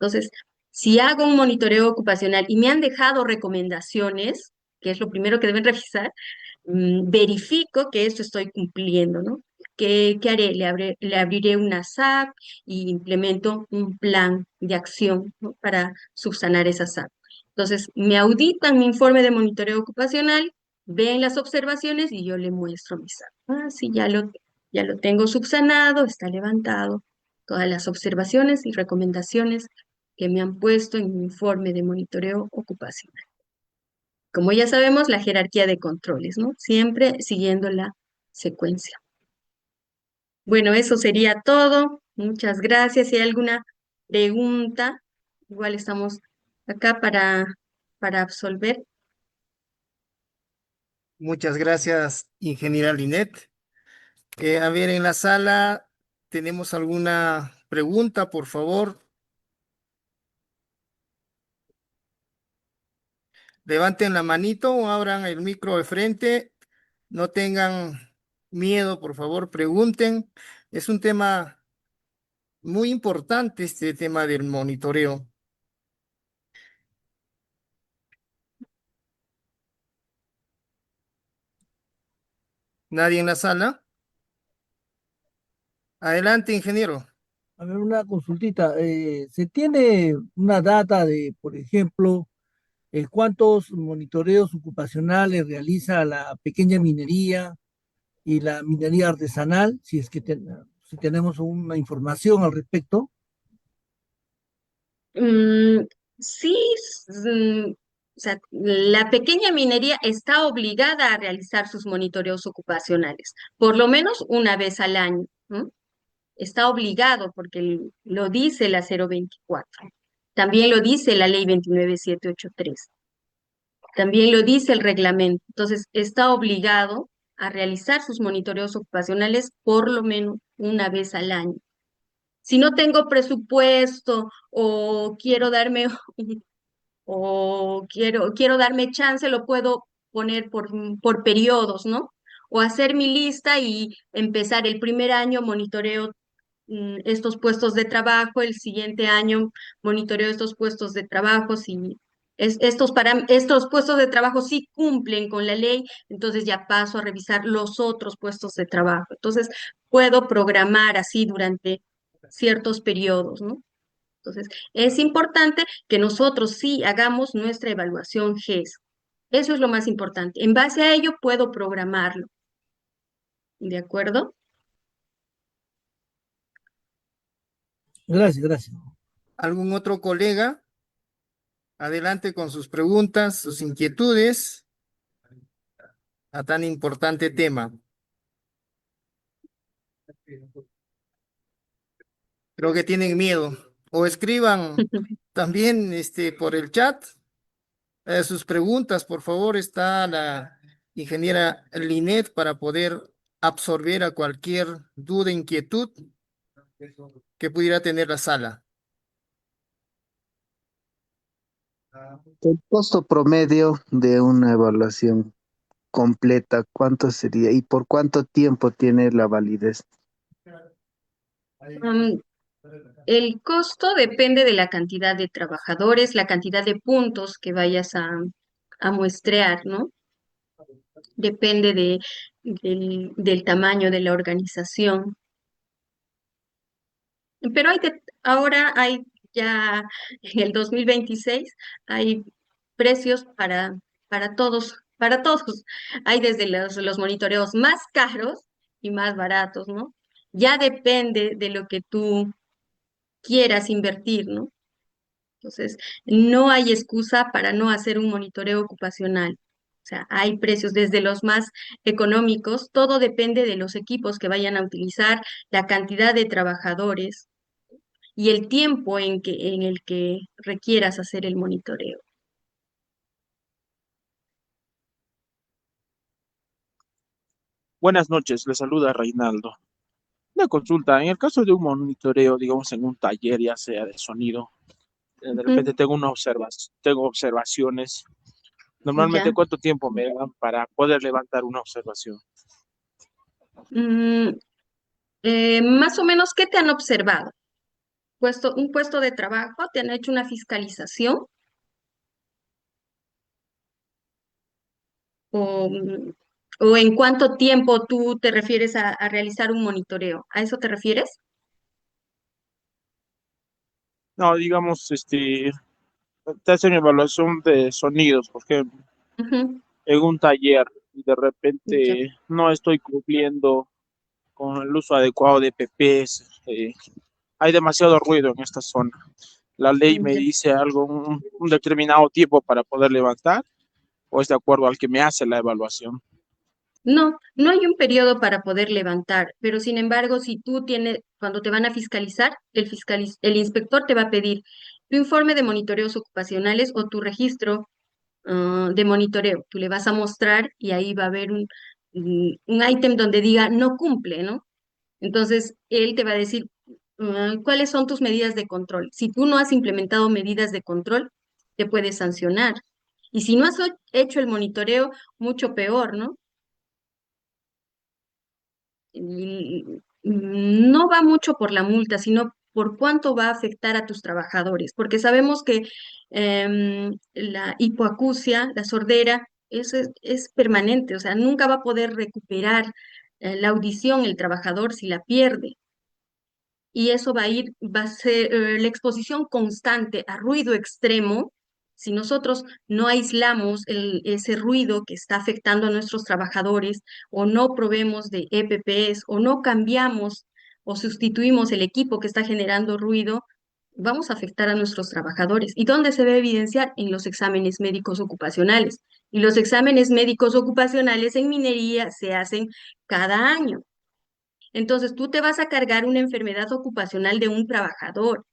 Entonces, si hago un monitoreo ocupacional y me han dejado recomendaciones, que es lo primero que deben revisar, verifico que esto estoy cumpliendo, ¿no? ¿Qué haré? Le abriré una SAP y implemento un plan de acción, ¿no? Para subsanar esa SAP. Entonces, me auditan mi informe de monitoreo ocupacional, ven las observaciones y yo le muestro mi SAP. Ah, sí, ya lo tengo subsanado, está levantado. Todas las observaciones y recomendaciones que me han puesto en mi informe de monitoreo ocupacional. Como ya sabemos, la jerarquía de controles, ¿no? Siempre siguiendo la secuencia. Bueno, eso sería todo. Muchas gracias. Si hay alguna pregunta, igual estamos acá para absolver. Muchas gracias, ingeniera Linet. A ver, en la sala, ¿tenemos alguna pregunta, por favor? Levanten la manito o abran el micro de frente. No tengan miedo, por favor, pregunten. Es un tema muy importante, este tema del monitoreo. ¿Nadie en la sala? Adelante, ingeniero. A ver, una consultita. ¿Se tiene una data de, por ejemplo, cuántos monitoreos ocupacionales realiza la pequeña minería y la minería artesanal? Si es que si tenemos una información al respecto. Mm, sí, o sea, la pequeña minería está obligada a realizar sus monitoreos ocupacionales, por lo menos una vez al año, ¿no? Está obligado porque lo dice la 024. También lo dice la ley 29783. También lo dice el reglamento. Entonces, está obligado a realizar sus monitoreos ocupacionales por lo menos una vez al año. Si no tengo presupuesto o quiero darme quiero darme chance, lo puedo poner por periodos, ¿no? O hacer mi lista y empezar el primer año monitoreo estos puestos de trabajo, el siguiente año monitoreo estos puestos de trabajo, si estos puestos de trabajo sí cumplen con la ley, entonces ya paso a revisar los otros puestos de trabajo. Entonces puedo programar así durante ciertos periodos, ¿no? Entonces, es importante que nosotros sí hagamos nuestra evaluación GES. Eso es lo más importante. En base a ello puedo programarlo. ¿De acuerdo? Gracias, gracias. ¿Algún otro colega? Adelante con sus preguntas, sus inquietudes a tan importante tema. Creo que tienen miedo. O escriban también por el chat sus preguntas, por favor. Está la ingeniera Linet para poder absorber a cualquier duda, inquietud que pudiera tener la sala. El costo promedio de una evaluación completa, ¿cuánto sería y por cuánto tiempo tiene la validez? Um, el costo depende de la cantidad de trabajadores, la cantidad de puntos que vayas a muestrear, ¿no? Depende del tamaño de la organización. Pero ahora hay ya en el 2026 hay precios para todos. Hay desde los monitoreos más caros y más baratos, ¿no? Ya depende de lo que tú quieras invertir, ¿no? Entonces, no hay excusa para no hacer un monitoreo ocupacional. O sea, hay precios desde los más económicos, todo depende de los equipos que vayan a utilizar, la cantidad de trabajadores y el tiempo en el que requieras hacer el monitoreo. Buenas noches, le saluda Reinaldo. Una consulta, en el caso de un monitoreo, digamos en un taller, ya sea de sonido, de repente Ujú. tengo observaciones. Ya. Normalmente, ¿cuánto tiempo me dan para poder levantar una observación? Mm, más o menos, ¿qué te han observado? un puesto de trabajo, te han hecho una fiscalización o, o en cuánto tiempo tú te refieres a realizar un monitoreo. ¿A eso te refieres? No, digamos, te hacen evaluación de sonidos, porque Ujú, en un taller y de ya. repente no estoy cumpliendo con el uso adecuado de PPs, hay demasiado ruido en esta zona. La ley me Ya. dice algo, un determinado tiempo para poder levantar, o es de acuerdo al que me hace la evaluación. No, no hay un periodo para poder levantar, pero sin embargo, si tú tienes, cuando te van a fiscalizar, el inspector te va a pedir tu informe de monitoreos ocupacionales o tu registro de monitoreo. Tú le vas a mostrar y ahí va a haber un ítem donde diga no cumple, ¿no? Entonces, él te va a decir cuáles son tus medidas de control. Si tú no has implementado medidas de control, te puede sancionar. Y si no has hecho el monitoreo, mucho peor, ¿no? Y no va mucho por la multa, sino por cuánto va a afectar a tus trabajadores, porque sabemos que la hipoacusia, la sordera, es permanente, o sea, nunca va a poder recuperar la audición el trabajador si la pierde. Y eso va a ser la exposición constante a ruido extremo. Si nosotros no aislamos ese ruido que está afectando a nuestros trabajadores, o no proveemos de EPPs, o no cambiamos o sustituimos el equipo que está generando ruido, vamos a afectar a nuestros trabajadores. ¿Y dónde se ve evidenciar? En los exámenes médicos ocupacionales. Y los exámenes médicos ocupacionales en minería se hacen cada año. Entonces, tú te vas a cargar una enfermedad ocupacional de un trabajador.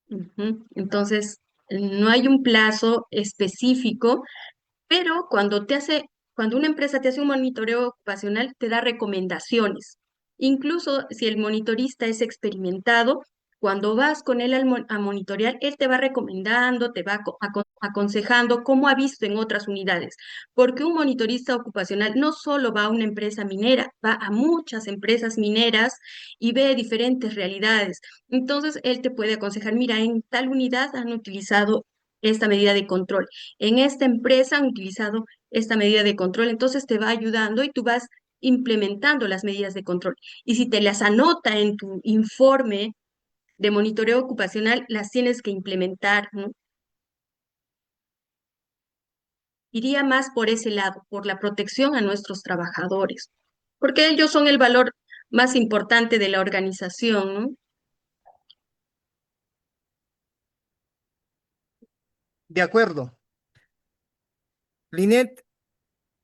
Ujú. Entonces, no hay un plazo específico, pero cuando una empresa te hace un monitoreo ocupacional, te da recomendaciones. Incluso si el monitorista es experimentado, cuando vas con él a monitorear, él te va recomendando, te va aconsejando cómo ha visto en otras unidades. Porque un monitorista ocupacional no solo va a una empresa minera, va a muchas empresas mineras y ve diferentes realidades. Entonces, él te puede aconsejar, mira, en tal unidad han utilizado esta medida de control, en esta empresa han utilizado esta medida de control, entonces te va ayudando y tú vas implementando las medidas de control. Y si te las anota en tu informe de monitoreo ocupacional, las tienes que implementar, ¿no? Iría más por ese lado, por la protección a nuestros trabajadores, porque ellos son el valor más importante de la organización, ¿no? De acuerdo. Linet,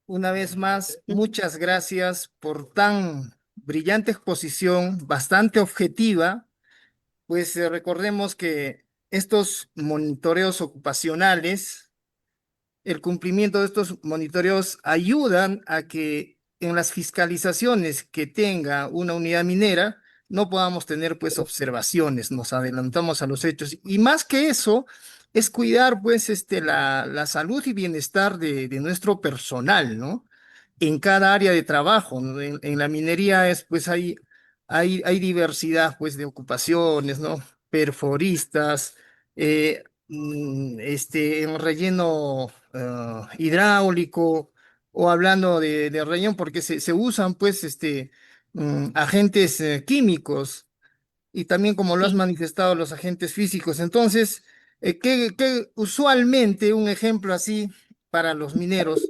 una vez más, muchas gracias por tan brillante exposición, bastante objetiva. Pues recordemos que estos monitoreos ocupacionales, el cumplimiento de estos monitoreos ayudan a que en las fiscalizaciones que tenga una unidad minera no podamos tener pues observaciones, nos adelantamos a los hechos. Y más que eso, es cuidar pues la salud y bienestar de nuestro personal, ¿no? En cada área de trabajo, ¿no? En la minería es pues hay diversidad pues de ocupaciones, ¿no? Perforistas, en relleno hidráulico o hablando de relleno porque se usan pues agentes químicos y también como lo has Sí. manifestado los agentes físicos. Entonces, que usualmente un ejemplo así para los mineros,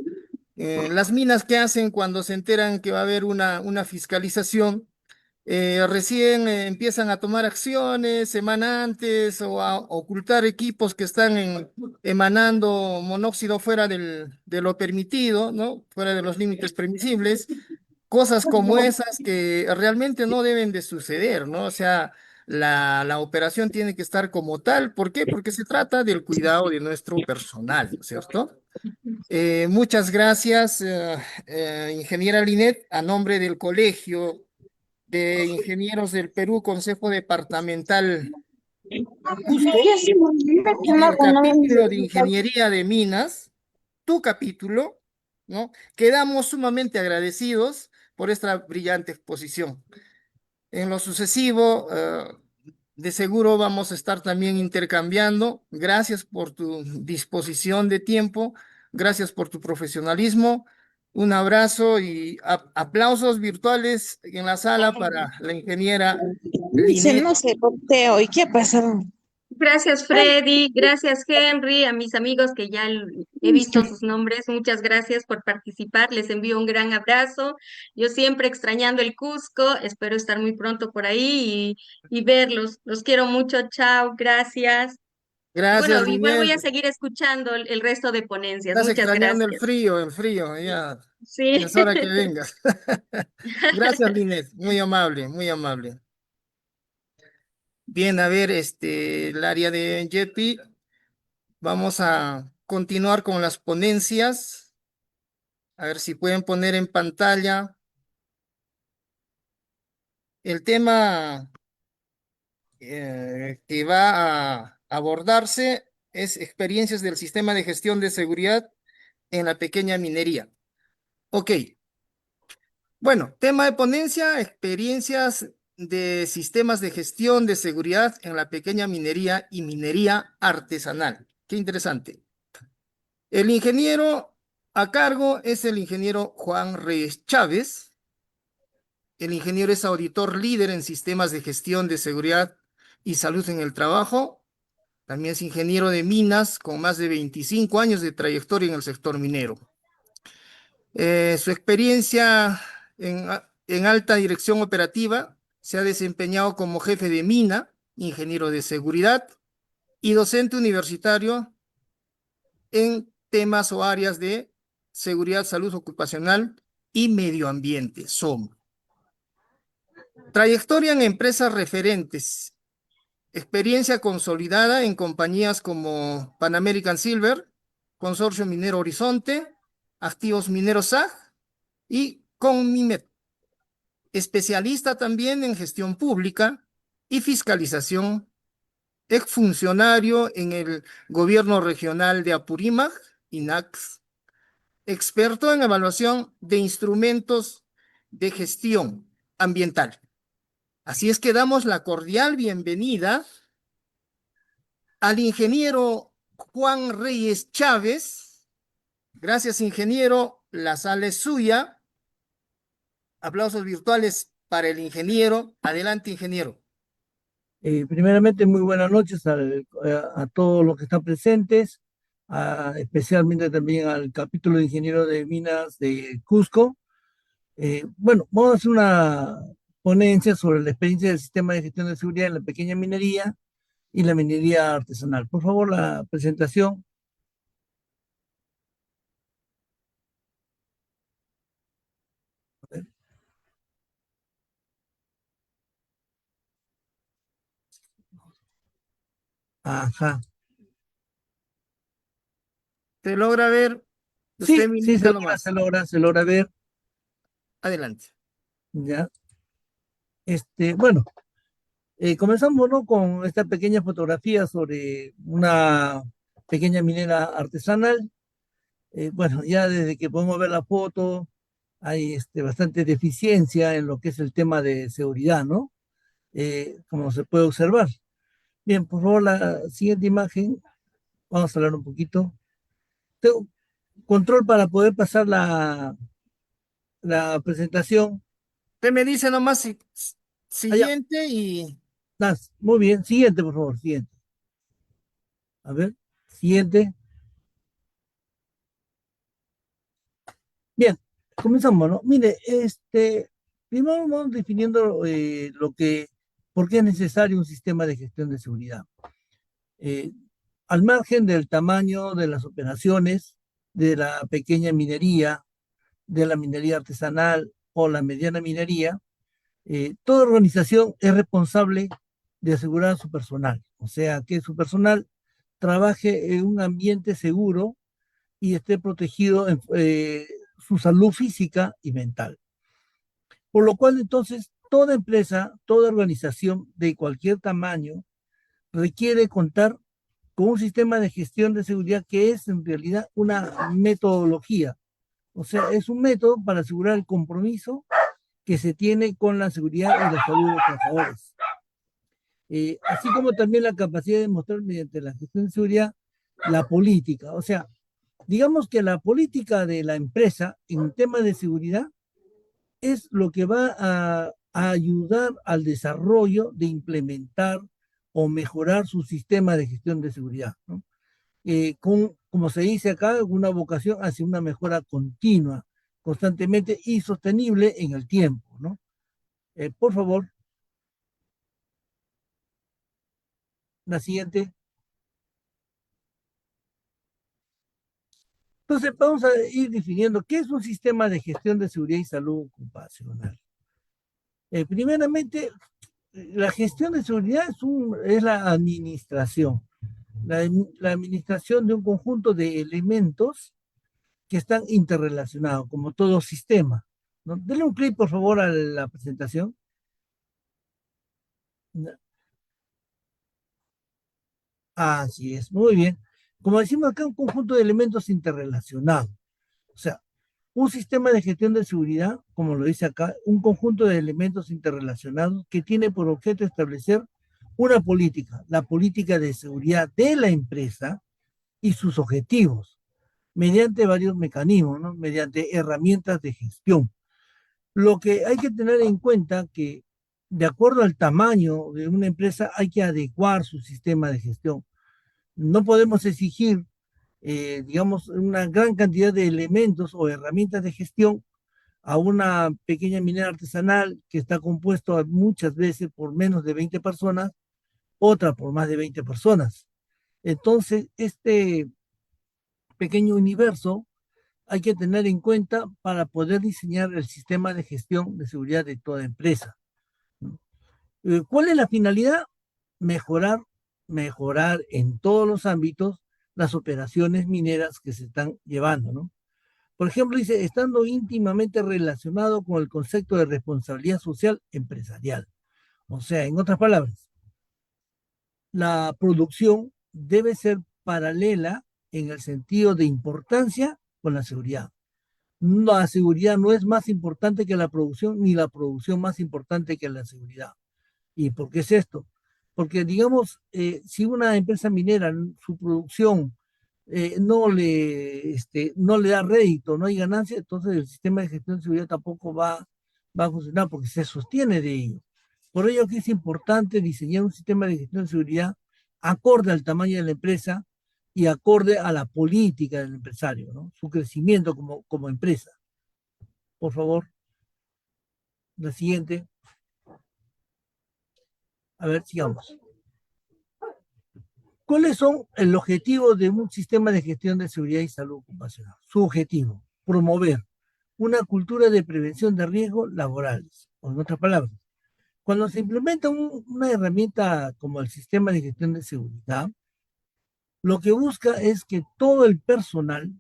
las minas que hacen cuando se enteran que va a haber una fiscalización, recién empiezan a tomar acciones semana antes o a ocultar equipos que están emanando monóxido fuera de lo permitido, ¿no? Fuera de los límites permisibles. Cosas como esas que realmente no deben de suceder, ¿no? O sea, la operación tiene que estar como tal. ¿Por qué? Porque se trata del cuidado de nuestro personal, ¿no es cierto? Muchas gracias, ingeniera Linet, a nombre del Colegio de Ingenieros del Perú, Consejo Departamental Cusco, y del capítulo de Ingeniería de Minas, tu capítulo, ¿no? Quedamos sumamente agradecidos por esta brillante exposición. En lo sucesivo, de seguro vamos a estar también intercambiando. Gracias por tu disposición de tiempo, gracias por tu profesionalismo. Un abrazo y aplausos virtuales en la sala para la ingeniera Se Linet. no se corteo. ¿Y qué ha pasado? Gracias, Freddy. Gracias, Henry. A mis amigos que ya he visto sus nombres, muchas gracias por participar. Les envío un gran abrazo. Yo siempre extrañando el Cusco. Espero estar muy pronto por ahí y verlos. Los quiero mucho. Chao. Gracias. Y Gracias, bueno, igual voy Linet. a seguir escuchando el resto de ponencias. Estás Muchas extrañando gracias. el frío, ya. Sí. Ya es hora que vengas. Gracias, Linet. Muy amable, muy amable. Bien, a ver, el área de Yeti. Vamos a continuar con las ponencias. A ver si pueden poner en pantalla. El tema que va a abordarse es experiencias del sistema de gestión de seguridad en la pequeña minería. Ok. Bueno, tema de ponencia, experiencias de sistemas de gestión de seguridad en la pequeña minería y minería artesanal. Qué interesante. El ingeniero a cargo es el ingeniero Juan Reyes Chávez. El ingeniero es auditor líder en sistemas de gestión de seguridad y salud en el trabajo. También es ingeniero de minas con más de 25 años de trayectoria en el sector minero. Su experiencia en alta dirección operativa se ha desempeñado como jefe de mina, ingeniero de seguridad y docente universitario en temas o áreas de seguridad, salud ocupacional y medio ambiente, SOM. Trayectoria en empresas referentes, experiencia consolidada en compañías como Pan American Silver, Consorcio Minero Horizonte, Activos Mineros SAG y Conmimet. Especialista también en gestión pública y fiscalización, exfuncionario en el gobierno regional de Apurímac, INAX, experto en evaluación de instrumentos de gestión ambiental. Así es que damos la cordial bienvenida al ingeniero Juan Reyes Chávez. Gracias, ingeniero. La sala es suya. Aplausos virtuales para el ingeniero. Adelante, ingeniero. Primeramente, muy buenas noches a todos los que están presentes, especialmente también al capítulo de ingeniero de minas de Cusco. Bueno, vamos a hacer una ponencia sobre la experiencia del sistema de gestión de seguridad en la pequeña minería y la minería artesanal. Por favor, la presentación. A ver. Ajá. ¿Se logra ver? Usted Sí, sí, minita nomás. se logra ver. Adelante. Ya. Bueno, comenzamos, ¿no?, con esta pequeña fotografía sobre una pequeña minera artesanal. Bueno, ya desde que podemos ver la foto, hay bastante deficiencia en lo que es el tema de seguridad, ¿no? Como se puede observar. Bien, por favor, la siguiente imagen. Vamos a hablar un poquito. Tengo control para poder pasar la presentación. Usted me dice nomás Allá, siguiente y muy bien. Siguiente, por favor, siguiente. A ver, siguiente. Bien, comenzamos, ¿no? Mire, primero vamos definiendo por qué es necesario un sistema de gestión de seguridad. Eh, Al margen del tamaño de las operaciones, de la pequeña minería, de la minería artesanal o la mediana minería, toda organización es responsable de asegurar a su personal, o sea, que su personal trabaje en un ambiente seguro y esté protegido en su salud física y mental. Por lo cual, entonces, toda empresa, toda organización de cualquier tamaño requiere contar con un sistema de gestión de seguridad que es en realidad una metodología. O sea, es un método para asegurar el compromiso que se tiene con la seguridad y la salud de los trabajadores. Así como también la capacidad de mostrar mediante la gestión de seguridad la política. O sea, digamos que la política de la empresa en temas de seguridad es lo que va a ayudar al desarrollo de implementar o mejorar su sistema de gestión de seguridad, ¿no? Como se dice acá, una vocación hacia una mejora continua, constantemente y sostenible en el tiempo, ¿no? Por favor, la siguiente. Entonces, vamos a ir definiendo qué es un sistema de gestión de seguridad y salud ocupacional. Primeramente, la gestión de seguridad es la administración. La administración de un conjunto de elementos que están interrelacionados, como todo sistema, ¿no? Denle un clic, por favor, a la presentación. Así es, muy bien. Como decimos acá, un conjunto de elementos interrelacionados. O sea, un sistema de gestión de seguridad, como lo dice acá, un conjunto de elementos interrelacionados que tiene por objeto establecer una política, la política de seguridad de la empresa y sus objetivos, mediante varios mecanismos, ¿no? Mediante herramientas de gestión. Lo que hay que tener en cuenta que de acuerdo al tamaño de una empresa hay que adecuar su sistema de gestión. No podemos exigir, digamos, una gran cantidad de elementos o herramientas de gestión a una pequeña minera artesanal que está compuesto muchas veces por menos de 20 personas, otra por más de 20 personas. Entonces, este pequeño universo hay que tener en cuenta para poder diseñar el sistema de gestión de seguridad de toda empresa. ¿Cuál es la finalidad? Mejorar, mejorar en todos los ámbitos las operaciones mineras que se están llevando, ¿no? Por ejemplo, dice, estando íntimamente relacionado con el concepto de responsabilidad social empresarial. O sea, en otras palabras, la producción debe ser paralela en el sentido de importancia con la seguridad. La seguridad no es más importante que la producción, ni la producción más importante que la seguridad. ¿Y por qué es esto? Porque, digamos, si una empresa minera, su producción no le da rédito, no hay ganancia, entonces el sistema de gestión de seguridad tampoco va a funcionar porque se sostiene de ello. Por ello que es importante diseñar un sistema de gestión de seguridad acorde al tamaño de la empresa y acorde a la política del empresario, ¿no? Su crecimiento como empresa. Por favor, la siguiente. A ver, sigamos. ¿Cuáles son el objetivo de un sistema de gestión de seguridad y salud ocupacional? Su objetivo, promover una cultura de prevención de riesgos laborales. O en otras palabras, cuando se implementa una herramienta como el sistema de gestión de seguridad, lo que busca es que todo el personal,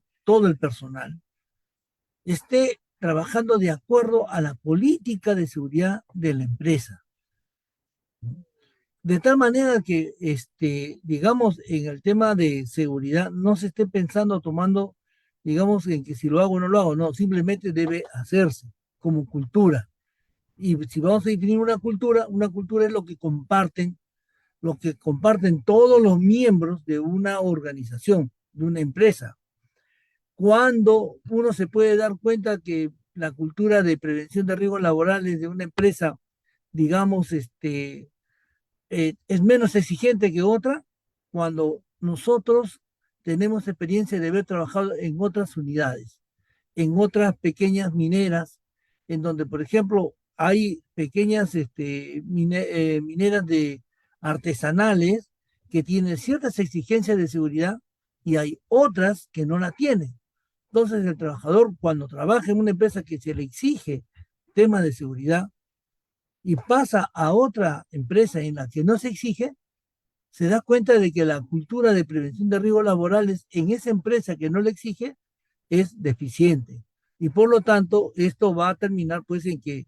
esté trabajando de acuerdo a la política de seguridad de la empresa. De tal manera que, digamos, en el tema de seguridad no se esté pensando, tomando, digamos, en que si lo hago o no lo hago, no, simplemente debe hacerse como cultura. Y si vamos a definir una cultura es lo que comparten todos los miembros de una organización, de una empresa. Cuando uno se puede dar cuenta que la cultura de prevención de riesgos laborales de una empresa, digamos, es menos exigente que otra, cuando nosotros tenemos experiencia de haber trabajado en otras unidades, en otras pequeñas mineras, en donde, por ejemplo, hay pequeñas mineras artesanales que tienen ciertas exigencias de seguridad y hay otras que no la tienen. Entonces, el trabajador, cuando trabaja en una empresa que se le exige temas de seguridad, y pasa a otra empresa en la que no se exige, se da cuenta de que la cultura de prevención de riesgos laborales en esa empresa que no le exige es deficiente. Y por lo tanto, esto va a terminar pues en que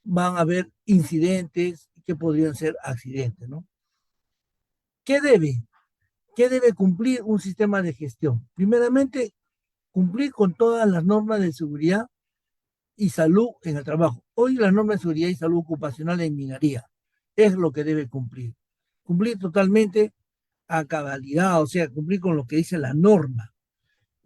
van a haber incidentes que podrían ser accidentes, ¿no? ¿Qué debe? ¿Qué debe cumplir un sistema de gestión? Primeramente, cumplir con todas las normas de seguridad y salud en el trabajo. Hoy la norma de seguridad y salud ocupacional en minería es lo que debe cumplir. Cumplir totalmente a cabalidad, o sea, cumplir con lo que dice la norma.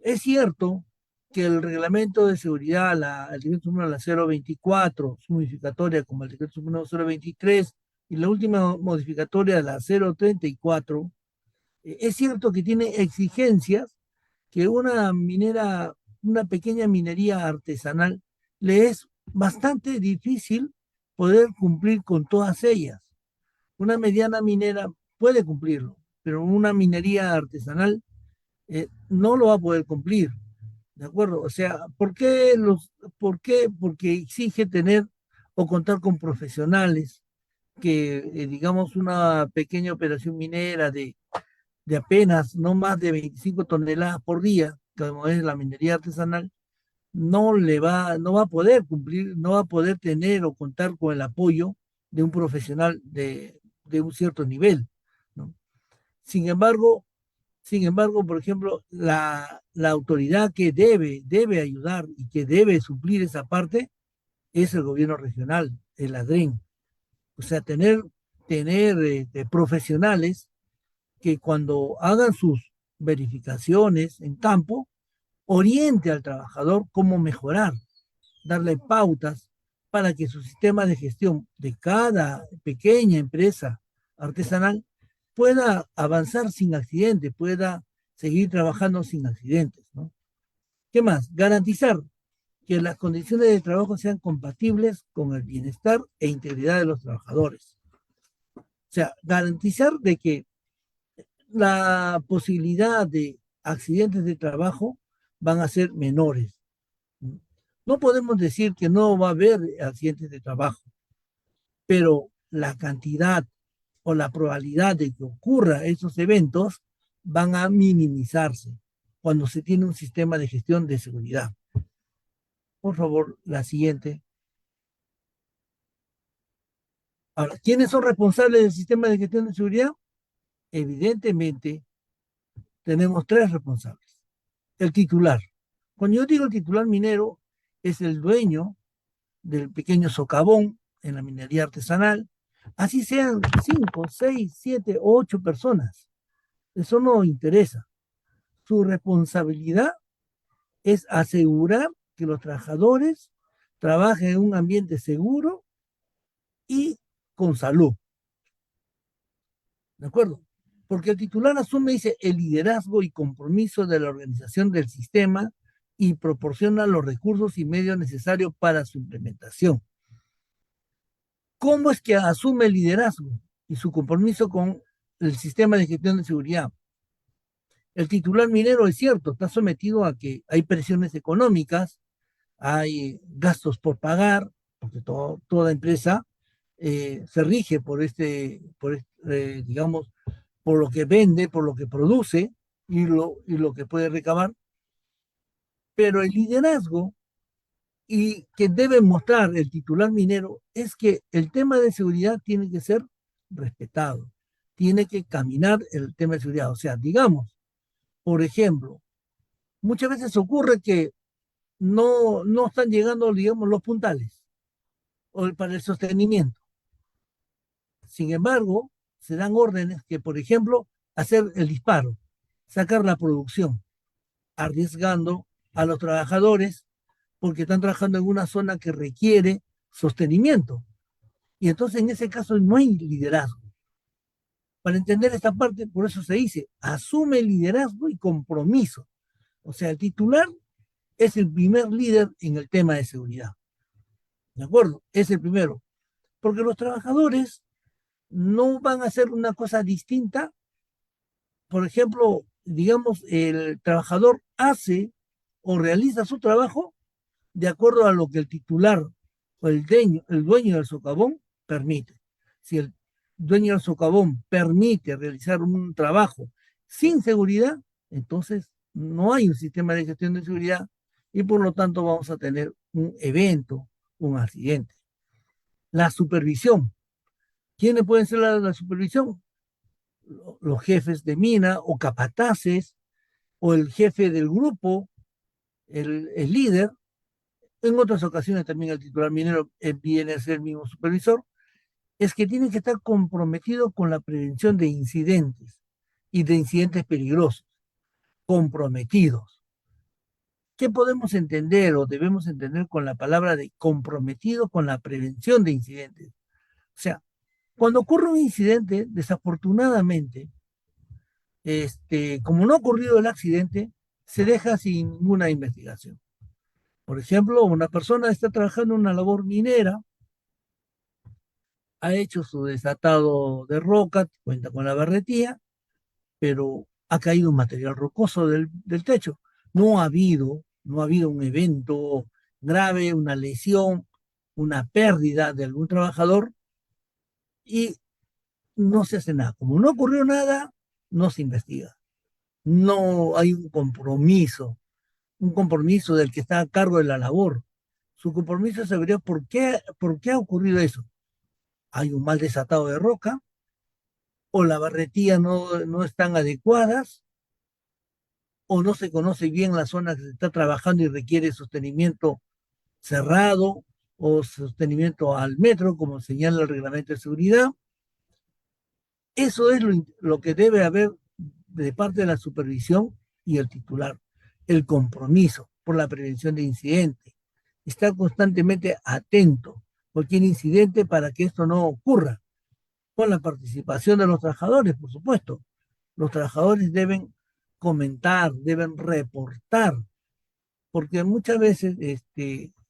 Es cierto que el reglamento de seguridad, el decreto número la 024, su modificatoria como el decreto número 023 y la última modificatoria, la 034, es cierto que tiene exigencias que una pequeña minería artesanal le es bastante difícil poder cumplir con todas ellas. Una mediana minera puede cumplirlo, pero una minería artesanal no lo va a poder cumplir. ¿De acuerdo? O sea, ¿por qué? Porque exige tener o contar con profesionales que, digamos, una pequeña operación minera de apenas no más de 25 toneladas por día, como es la minería artesanal, no va a poder cumplir, no va a poder tener o contar con el apoyo de un profesional de un cierto nivel, ¿no? Sin embargo, por ejemplo, la autoridad que debe ayudar y que debe suplir esa parte es el gobierno regional, el ADREN. O sea, tener profesionales que cuando hagan sus verificaciones en campo, oriente al trabajador cómo mejorar, darle pautas para que su sistema de gestión de cada pequeña empresa artesanal pueda avanzar sin accidentes, pueda seguir trabajando sin accidentes, ¿no? ¿Qué más? Garantizar que las condiciones de trabajo sean compatibles con el bienestar e integridad de los trabajadores. O sea, garantizar de que la posibilidad de accidentes de trabajo van a ser menores. No podemos decir que no va a haber accidentes de trabajo, pero la cantidad o la probabilidad de que ocurra esos eventos van a minimizarse cuando se tiene un sistema de gestión de seguridad. Por favor, la siguiente. Ahora, ¿quiénes son responsables del sistema de gestión de seguridad? Evidentemente, tenemos tres responsables. El titular. Cuando yo digo el titular minero, es el dueño del pequeño socavón en la minería artesanal, así sean 5, 6, 7, 8 personas. Eso no interesa. Su responsabilidad es asegurar que los trabajadores trabajen en un ambiente seguro y con salud. ¿De acuerdo? Porque el titular asume, dice, el liderazgo y compromiso de la organización del sistema y proporciona los recursos y medios necesarios para su implementación. ¿Cómo es que asume el liderazgo y su compromiso con el sistema de gestión de seguridad? El titular minero, es cierto, está sometido a que hay presiones económicas, hay gastos por pagar, porque toda empresa se rige digamos, por lo que vende, por lo que produce y lo que puede recabar. Pero el liderazgo y que debe mostrar el titular minero es que el tema de seguridad tiene que ser respetado, tiene que caminar el tema de seguridad. O sea, digamos, por ejemplo, muchas veces ocurre que no están llegando, digamos, los puntales para el sostenimiento. Sin embargo, se dan órdenes que, por ejemplo, hacer el disparo, sacar la producción, arriesgando a los trabajadores porque están trabajando en una zona que requiere sostenimiento. Y entonces en ese caso no hay liderazgo. Para entender esta parte, por eso se dice, asume liderazgo y compromiso. O sea, el titular es el primer líder en el tema de seguridad. ¿De acuerdo? Es el primero. Porque los trabajadores no van a hacer una cosa distinta. Por ejemplo, digamos, el trabajador hace o realiza su trabajo de acuerdo a lo que el titular o el dueño del socavón permite. Si el dueño del socavón permite realizar un trabajo sin seguridad, entonces no hay un sistema de gestión de seguridad y por lo tanto vamos a tener un evento, un accidente. La supervisión. ¿Quiénes pueden ser la supervisión? Los jefes de mina o capataces o el jefe del grupo, el líder, en otras ocasiones también el titular minero viene a ser el mismo supervisor, es que tiene que estar comprometido con la prevención de incidentes y de incidentes peligrosos, comprometidos. ¿Qué podemos entender o debemos entender con la palabra de comprometido con la prevención de incidentes? O sea, cuando ocurre un incidente, desafortunadamente, como no ha ocurrido el accidente, se deja sin ninguna investigación. Por ejemplo, una persona está trabajando en una labor minera, ha hecho su desatado de roca, cuenta con la barretía, pero ha caído un material rocoso del techo. No ha habido un evento grave, una lesión, una pérdida de algún trabajador y no se hace nada. Como no ocurrió nada, no se investiga. No hay un compromiso del que está a cargo de la labor. Su compromiso es saber por qué ha ocurrido eso. Hay un mal desatado de roca, o la barretía no están adecuadas, o no se conoce bien la zona que se está trabajando y requiere sostenimiento cerrado o sostenimiento al metro, como señala el reglamento de seguridad. Eso es lo que debe haber de parte de la supervisión y el titular, el compromiso por la prevención de incidentes. Estar constantemente atento a cualquier incidente para que esto no ocurra, con la participación de los trabajadores, por supuesto. Los trabajadores deben comentar, deben reportar, porque muchas veces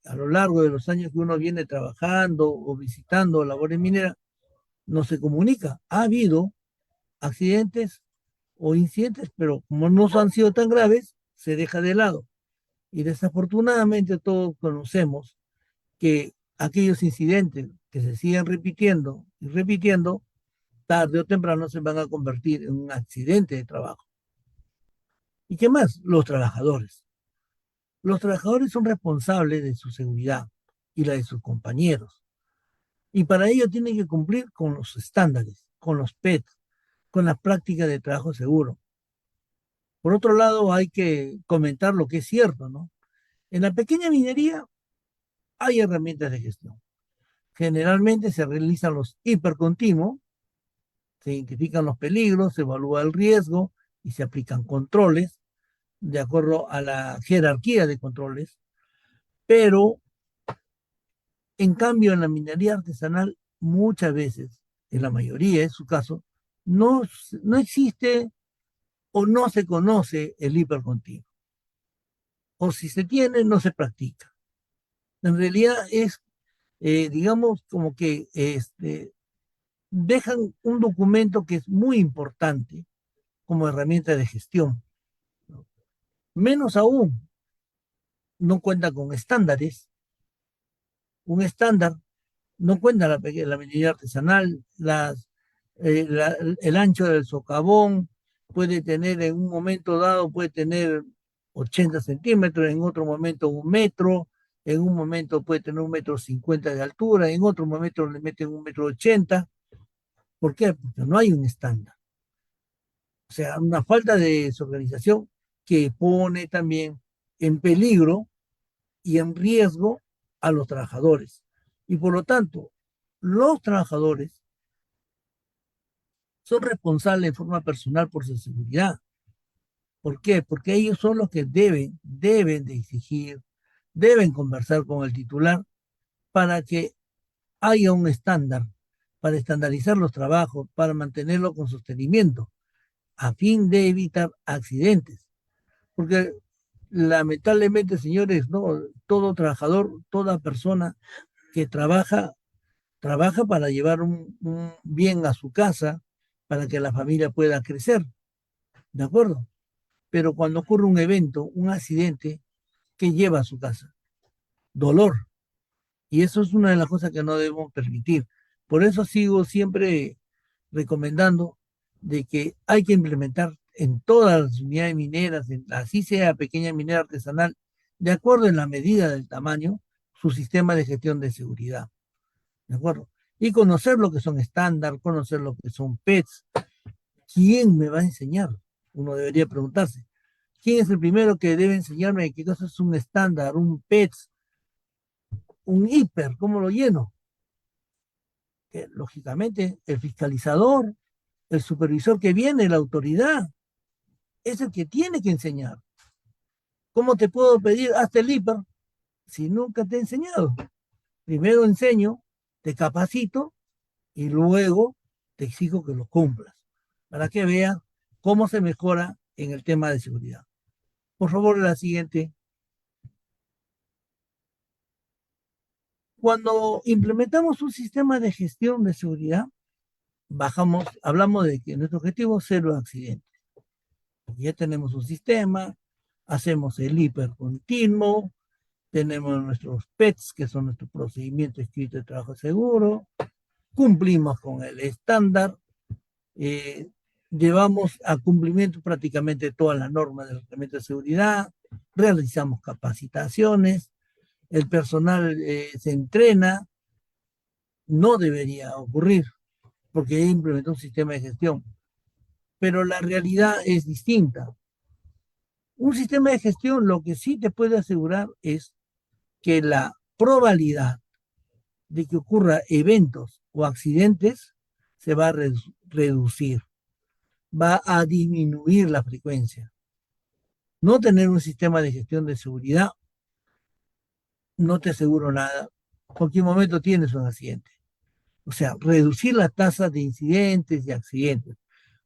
a lo largo de los años que uno viene trabajando o visitando labores mineras, no se comunica. Ha habido accidentes o incidentes, pero como no han sido tan graves, se deja de lado. Y desafortunadamente todos conocemos que aquellos incidentes que se siguen repitiendo y repitiendo, tarde o temprano se van a convertir en un accidente de trabajo. ¿Y qué más? Los trabajadores. Los trabajadores son responsables de su seguridad y la de sus compañeros. Y para ello tienen que cumplir con los estándares, con los PET, con las prácticas de trabajo seguro. Por otro lado, hay que comentar lo que es cierto, ¿no? En la pequeña minería hay herramientas de gestión. Generalmente se realizan los hipercontinuos, se identifican los peligros, se evalúa el riesgo y se aplican controles de acuerdo a la jerarquía de controles, pero en cambio en la minería artesanal muchas veces, en la mayoría de su caso, no, no existe o no se conoce el hipercontinuo. O si se tiene, no se practica. En realidad es, digamos, como que dejan un documento que es muy importante como herramienta de gestión, ¿no? Menos aún, no cuenta con estándares. Un estándar no cuenta la minería artesanal, el ancho del socavón puede tener en un momento dado, puede tener 80 centímetros, en otro momento 1 metro, en un momento puede tener 1,50 m de altura, en otro momento le meten 1,80 m. ¿Por qué? Porque no hay un estándar. O sea, una falta de desorganización que pone también en peligro y en riesgo a los trabajadores. Y por lo tanto, los trabajadores son responsables de forma personal por su seguridad. ¿Por qué? Porque ellos son los que deben de exigir, deben conversar con el titular para que haya un estándar, para estandarizar los trabajos, para mantenerlo con sostenimiento, a fin de evitar accidentes. Porque lamentablemente, señores, no, todo trabajador, toda persona que trabaja para llevar un bien a su casa, para que la familia pueda crecer, ¿de acuerdo? Pero cuando ocurre un evento, un accidente, ¿qué lleva a su casa? Dolor. Y eso es una de las cosas que no debemos permitir. Por eso sigo siempre recomendando de que hay que implementar en todas las unidades mineras, así sea pequeña minera artesanal, de acuerdo en la medida del tamaño, su sistema de gestión de seguridad. ¿De acuerdo? Y conocer lo que son estándar, conocer lo que son PETs. ¿Quién me va a enseñar? Uno debería preguntarse. ¿Quién es el primero que debe enseñarme qué cosa es un estándar, un PETs? un hiper, ¿cómo lo lleno? Lógicamente, el fiscalizador, el supervisor que viene, la autoridad, es el que tiene que enseñar. ¿Cómo te puedo pedir hasta el hiper si nunca te he enseñado? Primero enseño, te capacito y luego te exijo que lo cumplas, para que veas cómo se mejora en el tema de seguridad. Por favor, la siguiente. Cuando implementamos un sistema de gestión de seguridad, hablamos de que nuestro objetivo es cero accidentes. Ya tenemos un sistema, hacemos el hiper continuo, tenemos nuestros PETs, que son nuestro procedimiento escrito de trabajo seguro, cumplimos con el estándar, llevamos a cumplimiento prácticamente todas las normas del reglamento de seguridad, realizamos capacitaciones, el personal se entrena, no debería ocurrir, porque implementó un sistema de gestión. Pero la realidad es distinta. Un sistema de gestión lo que sí te puede asegurar es que la probabilidad de que ocurra eventos o accidentes se va a reducir, va a disminuir la frecuencia. No tener un sistema de gestión de seguridad no te aseguro nada. En cualquier momento tienes un accidente. O sea, reducir la tasa de incidentes y accidentes.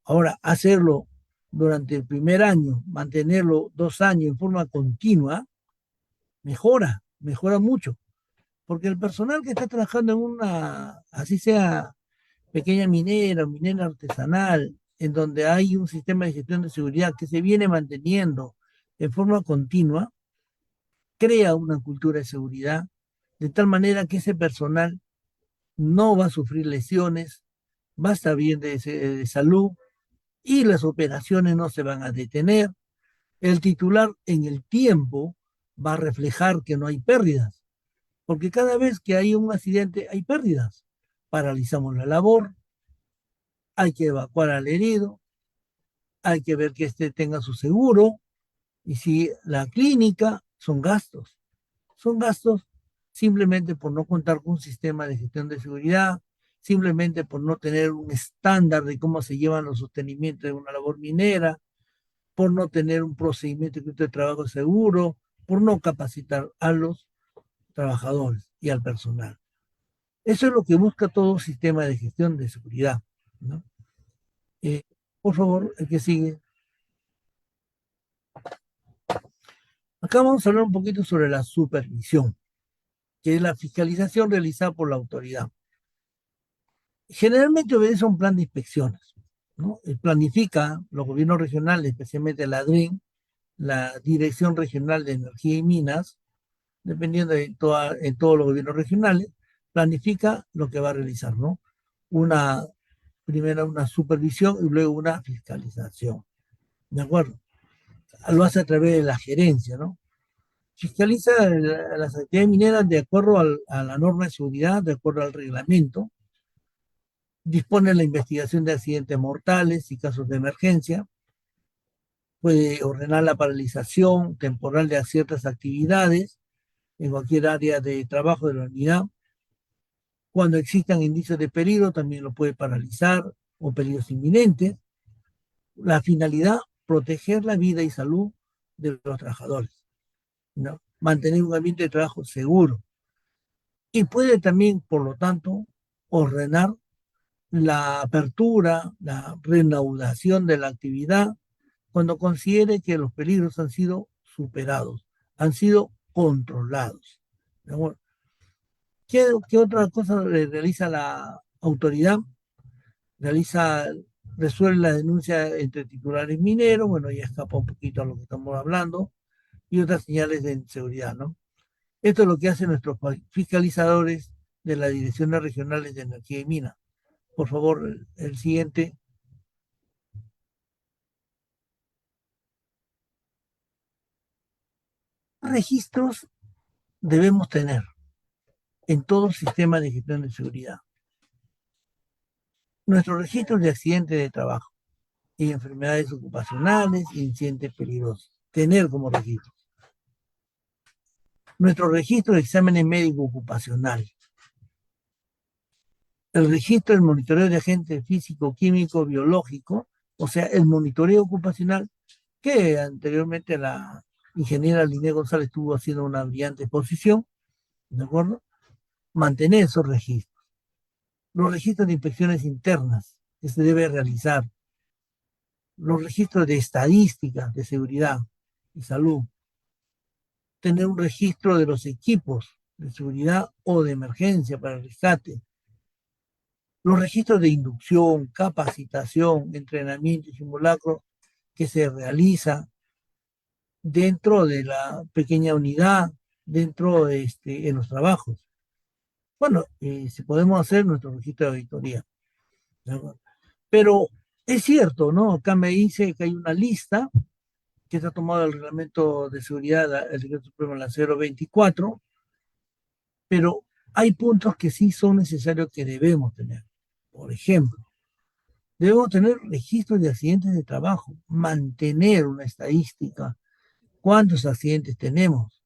Ahora, hacerlo durante el primer año, mantenerlo 2 años en forma continua, mejora mucho. Porque el personal que está trabajando en una, así sea pequeña minera o minera artesanal, en donde hay un sistema de gestión de seguridad que se viene manteniendo en forma continua, crea una cultura de seguridad de tal manera que ese personal no va a sufrir lesiones, va a estar bien de salud y las operaciones no se van a detener. El titular en el tiempo va a reflejar que no hay pérdidas, porque cada vez que hay un accidente hay pérdidas. Paralizamos la labor, hay que evacuar al herido, hay que ver que éste tenga su seguro, y si la clínica son gastos simplemente por no contar con un sistema de gestión de seguridad, simplemente por no tener un estándar de cómo se llevan los sostenimientos de una labor minera, por no tener un procedimiento de trabajo seguro, por no capacitar a los trabajadores y al personal. Eso es lo que busca todo sistema de gestión de seguridad, ¿no? Por favor, el que sigue. Acá vamos a hablar un poquito sobre la supervisión, que es la fiscalización realizada por la autoridad. Generalmente obedece a un plan de inspecciones, ¿no? Planifica los gobiernos regionales, especialmente la DREN, la Dirección Regional de Energía y Minas, dependiendo en todos los gobiernos regionales, planifica lo que va a realizar, ¿no? Primero una supervisión y luego una fiscalización, ¿de acuerdo? Lo hace a través de la gerencia, ¿no? Fiscaliza las actividades mineras de acuerdo a la norma de seguridad, de acuerdo al reglamento, dispone la investigación de accidentes mortales y casos de emergencia, puede ordenar la paralización temporal de ciertas actividades en cualquier área de trabajo de la unidad. Cuando existan indicios de peligro, también lo puede paralizar o peligros inminentes. La finalidad, proteger la vida y salud de los trabajadores, ¿no? Mantener un ambiente de trabajo seguro. Y puede también, por lo tanto, ordenar la apertura, la reanudación de la actividad cuando considere que los peligros han sido superados, han sido controlados. ¿Qué otra cosa realiza la autoridad? Resuelve la denuncia entre titulares mineros, bueno, ya escapa un poquito a lo que estamos hablando, y otras señales de inseguridad, ¿no? Esto es lo que hacen nuestros fiscalizadores de las direcciones regionales de energía y minas. Por favor, el siguiente. Registros debemos tener en todo sistema de gestión de seguridad. Nuestros registros de accidentes de trabajo y enfermedades ocupacionales, incidentes peligrosos. Tener como registro. nuestro registro de exámenes médico ocupacional, el registro del monitoreo de agentes físico, químico, biológico, o sea, el monitoreo ocupacional, que anteriormente la ingeniera Liné González estuvo haciendo una brillante exposición, ¿de acuerdo? Mantener esos registros. Los registros de inspecciones internas que se debe realizar, los registros de estadísticas de seguridad y salud, tener un registro de los equipos de seguridad o de emergencia para el rescate, los registros de inducción, capacitación, entrenamiento y simulacro que se realiza dentro de la pequeña unidad, dentro de en los trabajos. Bueno, si podemos hacer nuestro registro de auditoría. Pero es cierto, ¿no? Acá me dice que hay una lista que se ha tomado el reglamento de seguridad, el decreto supremo la 024, pero hay puntos que sí son necesarios que debemos tener. Por ejemplo, debemos tener registros de accidentes de trabajo, mantener una estadística, cuántos accidentes tenemos.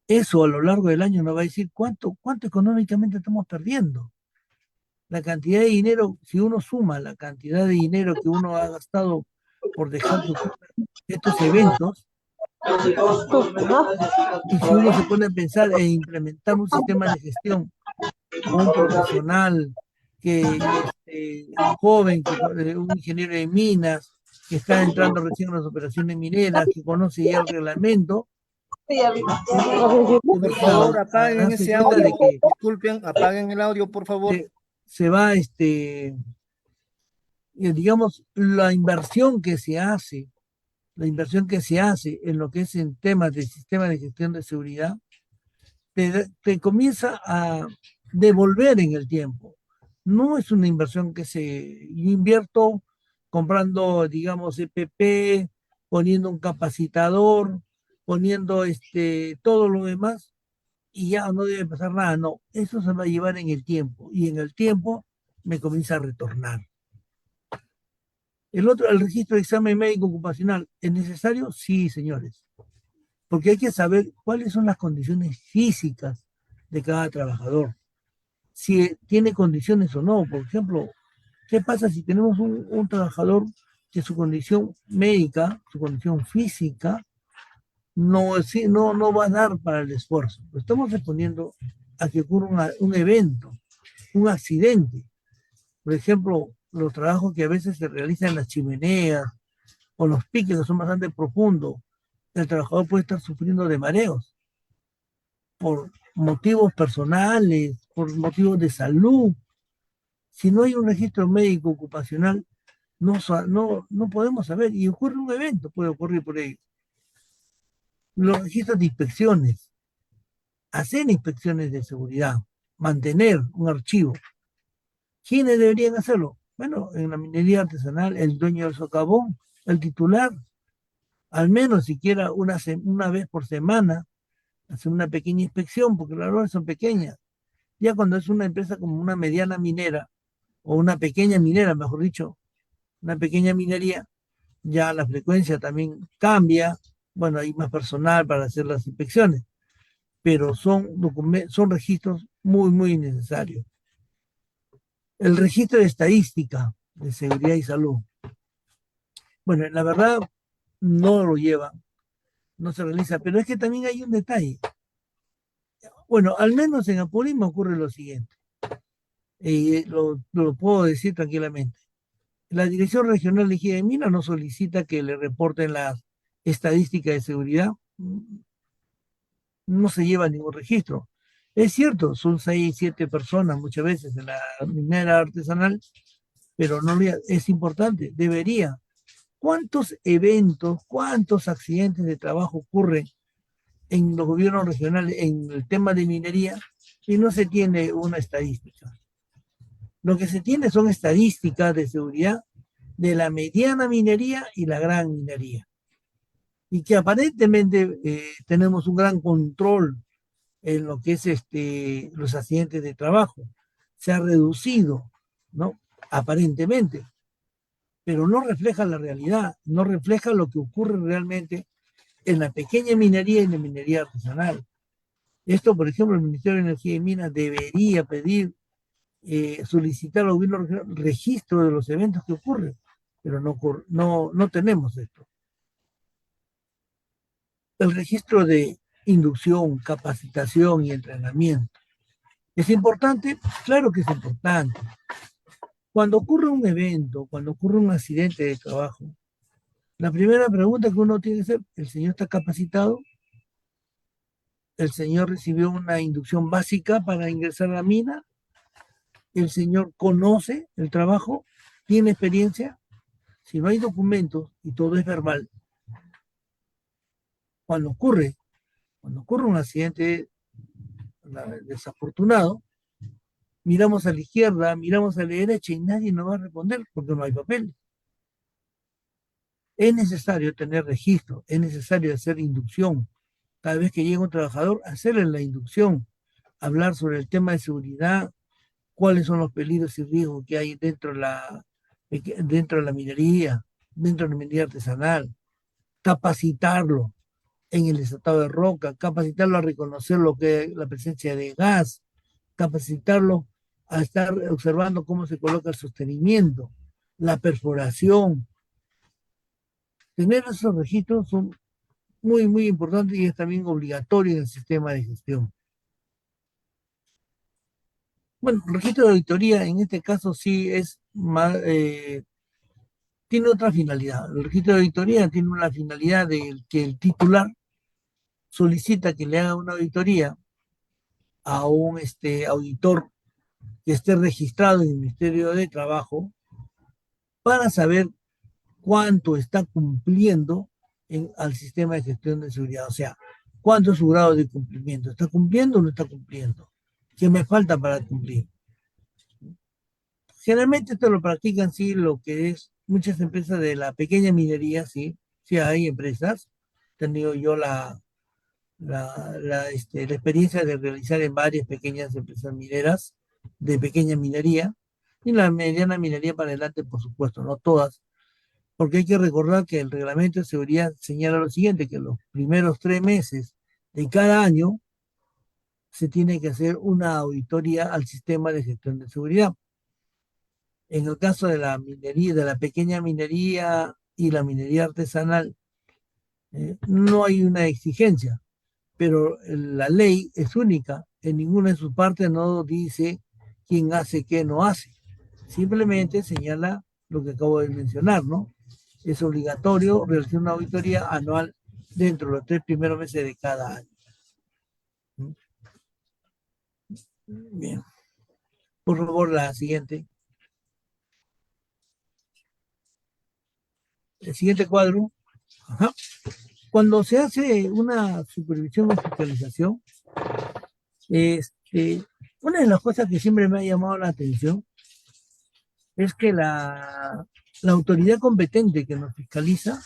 Eso a lo largo del año nos va a decir cuánto económicamente estamos perdiendo. La cantidad de dinero, si uno suma la cantidad de dinero que uno ha gastado por dejar estos eventos, y si uno se pone a pensar en implementar un sistema de gestión con un profesional joven, un ingeniero de minas, que está entrando recién a las operaciones mineras, que conoce ya el reglamento, Por favor, apaguen darse ese cuenta audio. de que Disculpen, apaguen el audio, por favor. se va, digamos, la inversión que se hace en lo que es en temas de sistema de gestión de seguridad, te comienza a devolver en el tiempo. No es una inversión que yo invierto comprando, digamos, EPP, poniendo un capacitador, poniendo todo lo demás y ya no debe pasar nada. No, eso se va a llevar en el tiempo y en el tiempo me comienza a retornar. El registro de examen médico ocupacional, ¿es necesario? Sí, señores, porque hay que saber cuáles son las condiciones físicas de cada trabajador, si tiene condiciones o no. Por ejemplo, ¿qué pasa si tenemos un trabajador que su condición médica, su condición física, no va a dar para el esfuerzo? Lo estamos respondiendo a que ocurra un evento, un accidente. Por ejemplo, los trabajos que a veces se realizan en las chimeneas o los piques que son bastante profundos, el trabajador puede estar sufriendo de mareos por motivos personales, por motivos de salud. Si no hay un registro médico ocupacional, no podemos saber, y ocurre un evento, puede ocurrir por ello. Los registros de inspecciones, hacer inspecciones de seguridad, mantener un archivo. ¿Quiénes deberían hacerlo? Bueno, en la minería artesanal, el dueño del socavón, el titular, al menos siquiera una vez por semana, hacer una pequeña inspección, porque las labores son pequeñas. Ya cuando es una empresa como una mediana minera, o una pequeña minera, mejor dicho, una pequeña minería, ya la frecuencia también cambia. Bueno, hay más personal para hacer las inspecciones, pero son registros muy, muy necesarios. El registro de estadística de seguridad y salud. Bueno, la verdad no lo lleva, no se realiza, pero es que también hay un detalle. Bueno, al menos en Apurímac ocurre lo siguiente, y lo puedo decir tranquilamente. La Dirección Regional de Higiene de Minas no solicita que le reporten las estadísticas de seguridad, no se lleva ningún registro. Es cierto, son 6, 7 personas muchas veces en la minera artesanal, pero no es importante, debería. ¿Cuántos eventos, cuántos accidentes de trabajo ocurren en los gobiernos regionales en el tema de minería y no se tiene una estadística? Lo que se tiene son estadísticas de seguridad de la mediana minería y la gran minería. Y que aparentemente tenemos un gran control en lo que es los accidentes de trabajo. Se ha reducido, ¿no? Aparentemente, pero no refleja la realidad, no refleja lo que ocurre realmente en la pequeña minería y en la minería artesanal. Esto, por ejemplo, el Ministerio de Energía y Minas debería pedir, solicitar al gobierno regional registro de los eventos que ocurren, pero no tenemos esto. El registro de inducción, capacitación y entrenamiento. ¿Es importante? Claro que es importante. Cuando ocurre un evento, cuando ocurre un accidente de trabajo, la primera pregunta que uno tiene que hacer, ¿el señor está capacitado? ¿El señor recibió una inducción básica para ingresar a la mina? ¿El señor conoce el trabajo? ¿Tiene experiencia? Si no hay documentos y todo es verbal, cuando ocurre, un accidente desafortunado, miramos a la izquierda, miramos a la derecha y nadie nos va a responder porque no hay papel. Es necesario tener registro, es necesario hacer inducción. Cada vez que llega un trabajador, hacerle la inducción, hablar sobre el tema de seguridad, cuáles son los peligros y riesgos que hay dentro de la minería, dentro de la minería artesanal, capacitarlo en el desatado de roca, capacitarlo a reconocer lo que es la presencia de gas, capacitarlo a estar observando cómo se coloca el sostenimiento, la perforación. Tener esos registros son muy, muy importantes y es también obligatorio en el sistema de gestión. Bueno, el registro de auditoría en este caso sí es más, tiene otra finalidad. El registro de auditoría tiene una finalidad de que el titular solicita que le haga una auditoría a un auditor que esté registrado en el Ministerio de Trabajo para saber cuánto está cumpliendo al sistema de gestión de seguridad. O sea, cuánto es su grado de cumplimiento. ¿Está cumpliendo o no está cumpliendo? ¿Qué me falta para cumplir? Generalmente esto lo practican, sí, lo que es muchas empresas de la pequeña minería, sí, sí hay empresas. He tenido yo la experiencia de realizar en varias pequeñas empresas mineras de pequeña minería y la mediana minería para adelante, por supuesto, no todas, porque hay que recordar que el reglamento de seguridad señala lo siguiente, que los primeros 3 meses de cada año se tiene que hacer una auditoría al sistema de gestión de seguridad. En el caso de la minería, de la pequeña minería y la minería artesanal, no hay una exigencia, pero la ley es única. En ninguna de sus partes no dice quién hace, qué no hace. Simplemente señala lo que acabo de mencionar, ¿no? Es obligatorio realizar una auditoría anual dentro de los 3 primeros meses de cada año. Bien. Por favor, la siguiente. El siguiente cuadro. Ajá. Cuando se hace una supervisión o fiscalización, una de las cosas que siempre me ha llamado la atención es que la autoridad competente que nos fiscaliza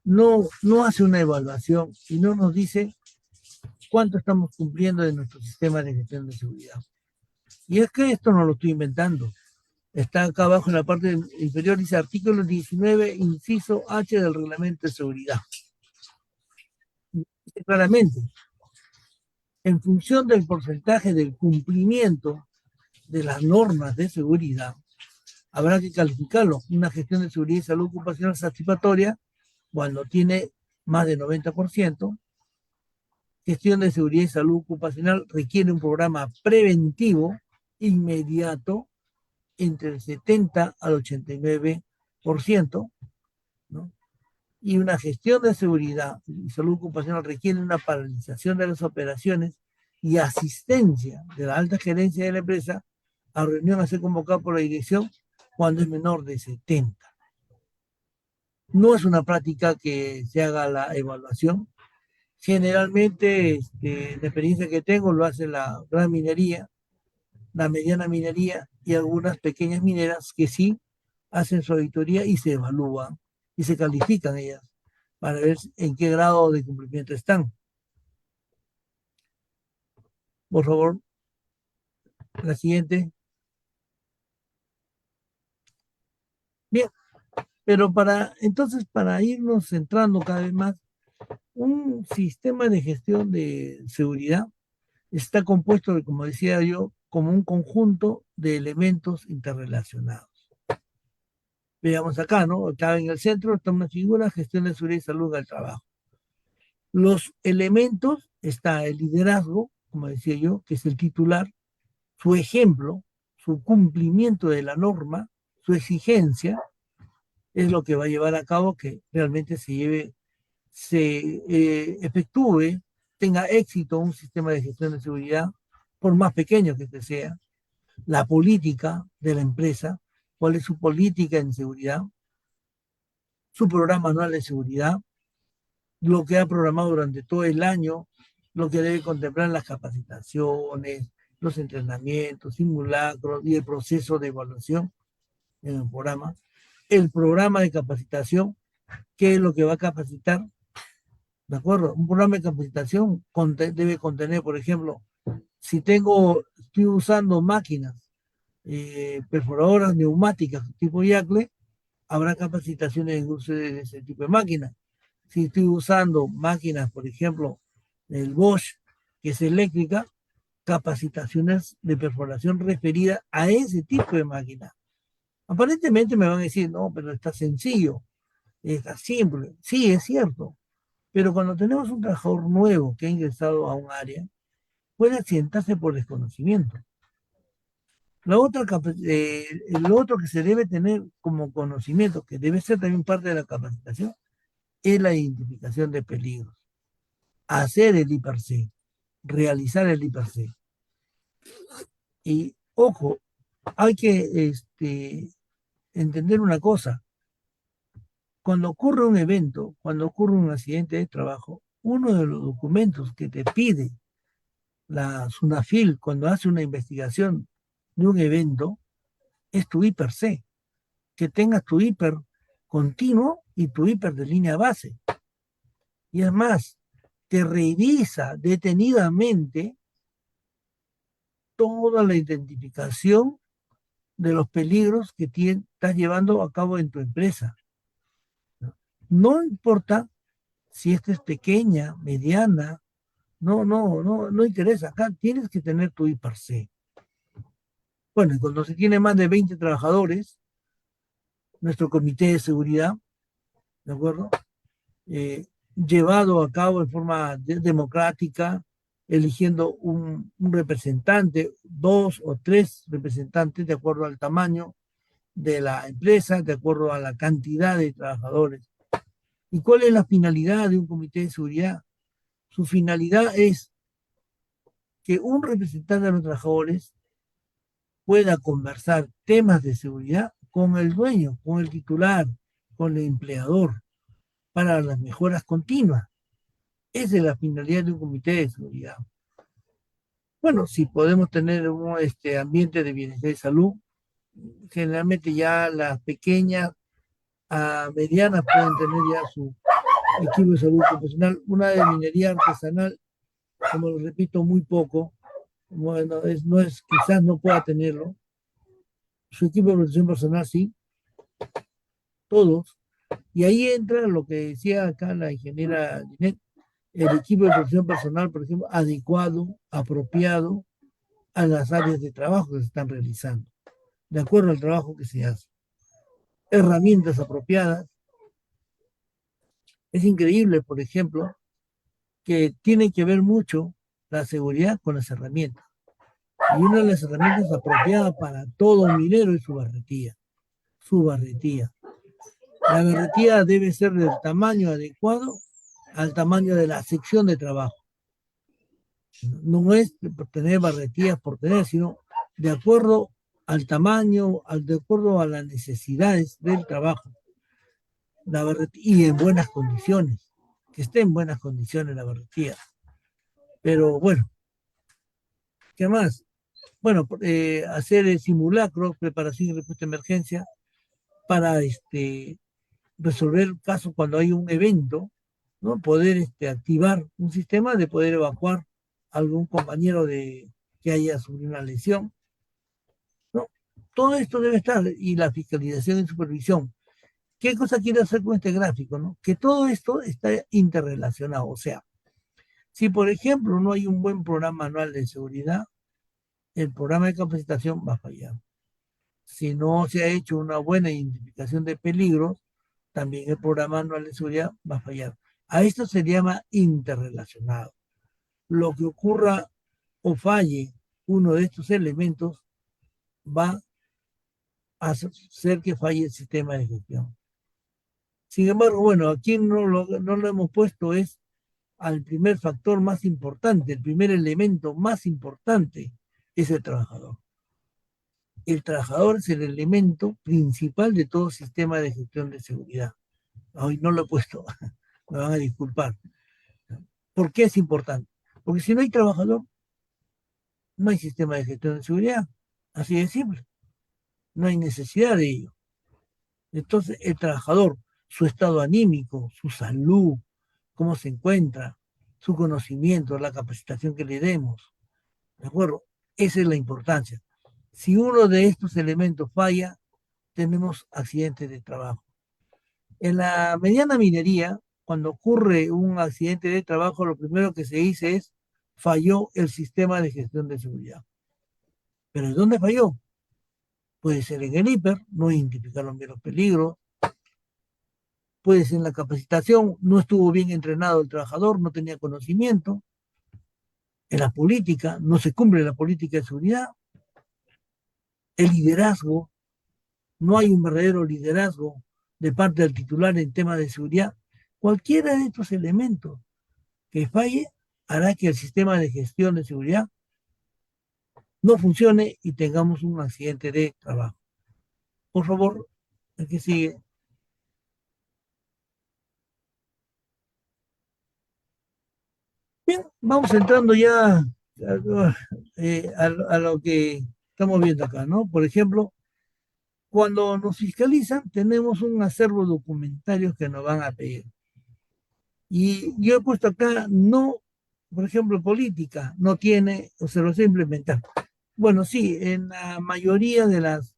no hace una evaluación y no nos dice cuánto estamos cumpliendo de nuestro sistema de gestión de seguridad. Y es que esto no lo estoy inventando. Está acá abajo en la parte inferior, dice artículo 19, inciso H del reglamento de seguridad. Dice claramente, en función del porcentaje del cumplimiento de las normas de seguridad, habrá que calificarlo. Una gestión de seguridad y salud ocupacional satisfactoria cuando tiene más de 90%. Gestión de seguridad y salud ocupacional requiere un programa preventivo inmediato entre el 70 al 89%, ¿no? Y una gestión de seguridad y salud ocupacional requiere una paralización de las operaciones y asistencia de la alta gerencia de la empresa a reunión a ser convocada por la dirección cuando es menor de 70. No es una práctica que se haga la evaluación. Generalmente, la experiencia que tengo lo hace la gran minería, la mediana minería y algunas pequeñas mineras que sí hacen su auditoría y se evalúan y se califican ellas para ver en qué grado de cumplimiento están. Por favor, la siguiente. Bien, pero entonces para irnos centrando cada vez más, un sistema de gestión de seguridad está compuesto, como decía yo, como un conjunto de elementos interrelacionados. Veamos acá, ¿no? Acá en el centro está una figura, gestión de seguridad y salud al trabajo. Los elementos, está el liderazgo, como decía yo, que es el titular, su ejemplo, su cumplimiento de la norma, su exigencia, es lo que va a llevar a cabo que realmente efectúe, tenga éxito un sistema de gestión de seguridad, por más pequeño que este sea. La política de la empresa, cuál es su política en seguridad, su programa anual de seguridad, lo que ha programado durante todo el año, lo que debe contemplar las capacitaciones, los entrenamientos, simulacros y el proceso de evaluación en el programa de capacitación, qué es lo que va a capacitar, ¿de acuerdo? Un programa de capacitación debe contener, por ejemplo, si estoy usando máquinas perforadoras neumáticas tipo Yacle, habrá capacitaciones en uso de ese tipo de máquinas. Si estoy usando máquinas, por ejemplo, el Bosch, que es eléctrica, capacitaciones de perforación referidas a ese tipo de máquina. Aparentemente me van a decir, no, pero está sencillo, está simple. Sí, es cierto. Pero cuando tenemos un trabajador nuevo que ha ingresado a un área, puede accidentarse por desconocimiento. Lo otro que se debe tener como conocimiento, que debe ser también parte de la capacitación, es la identificación de peligros. Hacer el IPRC, realizar el IPRC. Y ojo, hay que entender una cosa. Cuando ocurre un evento, cuando ocurre un accidente de trabajo, uno de los documentos que te pide la SUNAFIL cuando hace una investigación de un evento es tu IPRC, que tengas tu hiper continuo y tu hiper de línea base. Y es más, te revisa detenidamente toda la identificación de los peligros que estás llevando a cabo en tu empresa. No importa si esta es pequeña, mediana, no interesa. Acá tienes que tener tu IPRC. Bueno, y cuando se tiene más de 20 trabajadores, nuestro comité de seguridad, ¿de acuerdo? Llevado a cabo en forma democrática, eligiendo un representante, 2 o 3 representantes de acuerdo al tamaño de la empresa, de acuerdo a la cantidad de trabajadores. ¿Y cuál es la finalidad de un comité de seguridad? Su finalidad es que un representante de los trabajadores pueda conversar temas de seguridad con el dueño, con el titular, con el empleador, para las mejoras continuas. Esa es la finalidad de un comité de seguridad. Bueno, si podemos tener un ambiente de bienestar y salud, generalmente ya las pequeñas a medianas pueden tener ya su equipo de salud profesional. Una de minería artesanal, como lo repito, muy poco, bueno, quizás no pueda tenerlo. Su equipo de protección personal sí, todos. Y ahí entra lo que decía acá la ingeniera Linet, el equipo de protección personal, por ejemplo, adecuado, apropiado a las áreas de trabajo que se están realizando, de acuerdo al trabajo que se hace. Herramientas apropiadas. Es increíble, por ejemplo, que tiene que ver mucho la seguridad con las herramientas. Y una de las herramientas apropiadas para todo minero es su barretilla. Su barretilla. La barretilla debe ser del tamaño adecuado al tamaño de la sección de trabajo. No es tener barretillas por tener, sino de acuerdo al tamaño, de acuerdo a las necesidades del trabajo. Y en buenas condiciones, que esté en buenas condiciones la barretilla. Pero bueno, ¿qué más? Bueno, hacer simulacros, preparación y respuesta de emergencia para resolver el caso cuando hay un evento, ¿no? Poder activar un sistema de poder evacuar a algún compañero que haya sufrido una lesión, ¿no? Todo esto debe estar, y la fiscalización y supervisión. ¿Qué cosa quiero hacer con este gráfico, no? Que todo esto está interrelacionado, o sea, Si, por ejemplo, no hay un buen programa anual de seguridad, el programa de capacitación va a fallar. Si no se ha hecho una buena identificación de peligros, también el programa anual de seguridad va a fallar. A esto se llama interrelacionado. Lo que ocurra o falle uno de estos elementos va a hacer que falle el sistema de gestión. Sin embargo, bueno, aquí no lo hemos puesto es al primer factor más importante, el primer elemento más importante es el trabajador. El trabajador es el elemento principal de todo sistema de gestión de seguridad. Hoy no lo he puesto, me van a disculpar. ¿Por qué es importante? Porque si no hay trabajador, no hay sistema de gestión de seguridad. Así de simple. No hay necesidad de ello. Entonces, el trabajador, su estado anímico, su salud, cómo se encuentra, su conocimiento, la capacitación que le demos. ¿De acuerdo? Esa es la importancia. Si uno de estos elementos falla, tenemos accidentes de trabajo. En la mediana minería, cuando ocurre un accidente de trabajo, lo primero que se dice es falló el sistema de gestión de seguridad. ¿Pero en dónde falló? Puede ser en el hiper, no identificaron bien los peligros. Puede ser en la capacitación, no estuvo bien entrenado el trabajador, no tenía conocimiento. En la política, no se cumple la política de seguridad. El liderazgo, no hay un verdadero liderazgo de parte del titular en temas de seguridad. Cualquiera de estos elementos que falle hará que el sistema de gestión de seguridad no funcione y tengamos un accidente de trabajo. Por favor, el que sigue. Bien, vamos entrando ya a lo que estamos viendo acá, ¿no? Por ejemplo, cuando nos fiscalizan, tenemos un acervo documentario que nos van a pedir. Y yo he puesto acá, no, por ejemplo, política, no tiene observación implementar. Bueno, sí, en la mayoría de las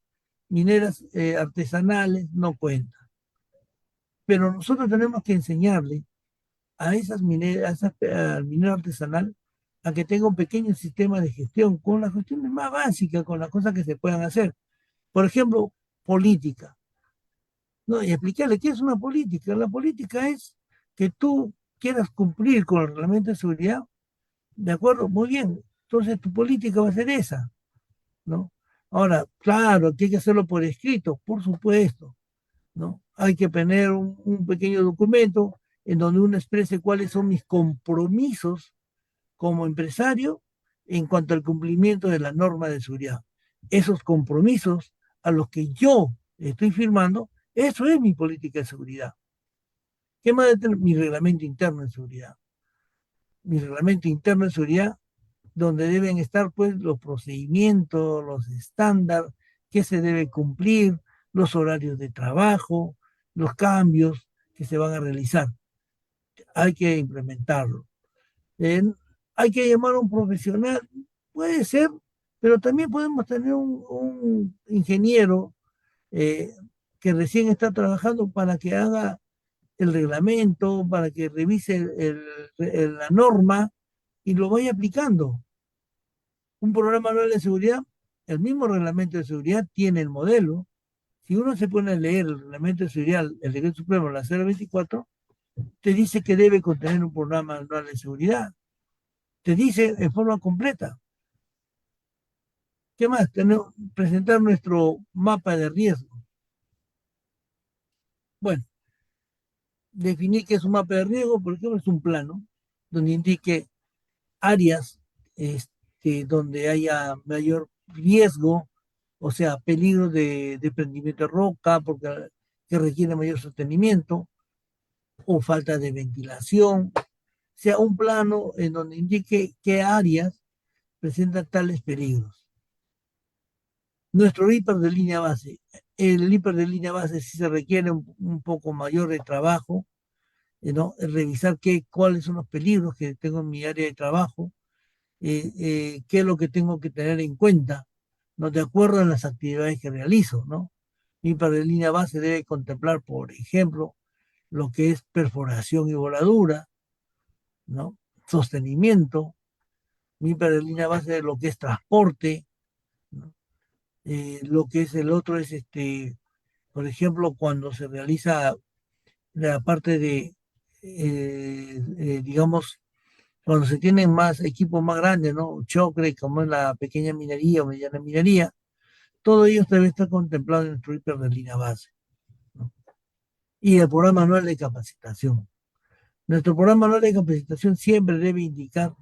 mineras artesanales no cuenta. Pero nosotros tenemos que enseñarle a esas mineras, al minero artesanal, a que tenga un pequeño sistema de gestión con las cuestiones más básicas, con las cosas que se puedan hacer. Por ejemplo, política. ¿No? Y explicarle qué es una política. La política es que tú quieras cumplir con el reglamento de seguridad, ¿de acuerdo? Muy bien. Entonces tu política va a ser esa, ¿no? Ahora, claro, que hay que hacerlo por escrito, por supuesto, ¿no? Hay que tener un pequeño documento en donde uno exprese cuáles son mis compromisos como empresario en cuanto al cumplimiento de la norma de seguridad. Esos compromisos a los que yo estoy firmando, eso es mi política de seguridad. ¿Qué más de tener? Mi reglamento interno de seguridad. Mi reglamento interno de seguridad, donde deben estar pues los procedimientos, los estándares, que se debe cumplir, los horarios de trabajo, los cambios que se van a realizar. Hay que implementarlo. Hay que llamar a un profesional, puede ser, pero también podemos tener un ingeniero eh, que recién está trabajando para que haga el reglamento, para que revise la norma y lo vaya aplicando. Un programa anual de seguridad, el mismo reglamento de seguridad tiene el modelo. Si uno se pone a leer el reglamento de seguridad, el decreto supremo, la 024, te dice que debe contener un programa anual de seguridad. Te dice en forma completa. ¿Qué más? Presentar nuestro mapa de riesgo. Bueno, definir qué es un mapa de riesgo, por ejemplo, es un plano donde indique áreas donde haya mayor riesgo, o sea, peligro de desprendimiento de roca, porque que requiere mayor sostenimiento, o falta de ventilación, o sea, un plano en donde indique qué áreas presentan tales peligros. Nuestro hiper de línea base. El hiper de línea base sí se requiere un poco mayor de trabajo, ¿no? Revisar cuáles son los peligros que tengo en mi área de trabajo, qué es lo que tengo que tener en cuenta, ¿no? De acuerdo a las actividades que realizo, ¿no? Mi hiper de línea base debe contemplar, por ejemplo, lo que es perforación y voladura, ¿no? sostenimiento, MIPER de línea base de lo que es transporte, ¿no? Lo que es el otro es, por ejemplo, cuando se realiza la parte de, digamos, cuando se tienen más equipos más grandes, ¿no? Chocre, como es la pequeña minería o mediana minería, todo ello debe estar contemplado en nuestro IPER de línea base, ¿no? Y el programa anual de capacitación. Nuestro programa anual de capacitación siempre debe indicar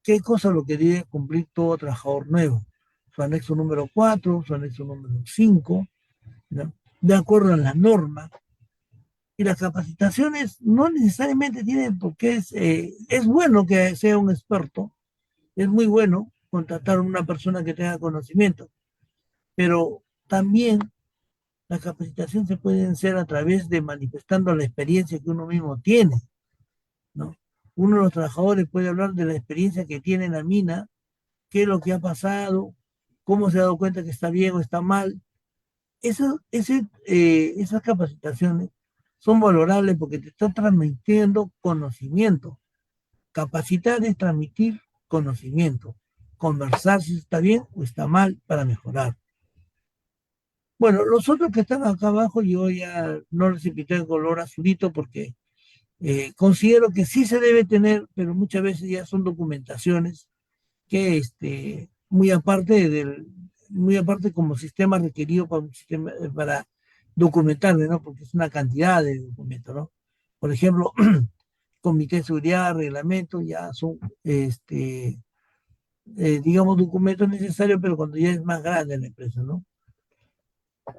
qué cosa es lo que debe cumplir todo trabajador nuevo. Su anexo número 4, su anexo número 5, ¿no? De acuerdo a las normas. Y las capacitaciones no necesariamente tienen, porque es bueno que sea un experto, es muy bueno contratar a una persona que tenga conocimiento, pero también la capacitación se puede hacer a través de manifestando la experiencia que uno mismo tiene, ¿no? Uno de los trabajadores puede hablar de la experiencia que tiene en la mina, qué es lo que ha pasado, cómo se ha dado cuenta que está bien o está mal. Esas capacitaciones son valorables porque te están transmitiendo conocimiento. Capacitar es transmitir conocimiento. Conversar si está bien o está mal para mejorar. Bueno, los otros que están acá abajo, yo ya no les invité en color azulito porque considero que sí se debe tener, pero muchas veces ya son documentaciones que muy aparte como sistema requerido para un sistema para documentarle, ¿no? Porque es una cantidad de documentos, ¿no? Por ejemplo, comité de seguridad, reglamento, ya son digamos documentos necesarios, pero cuando ya es más grande la empresa, ¿no?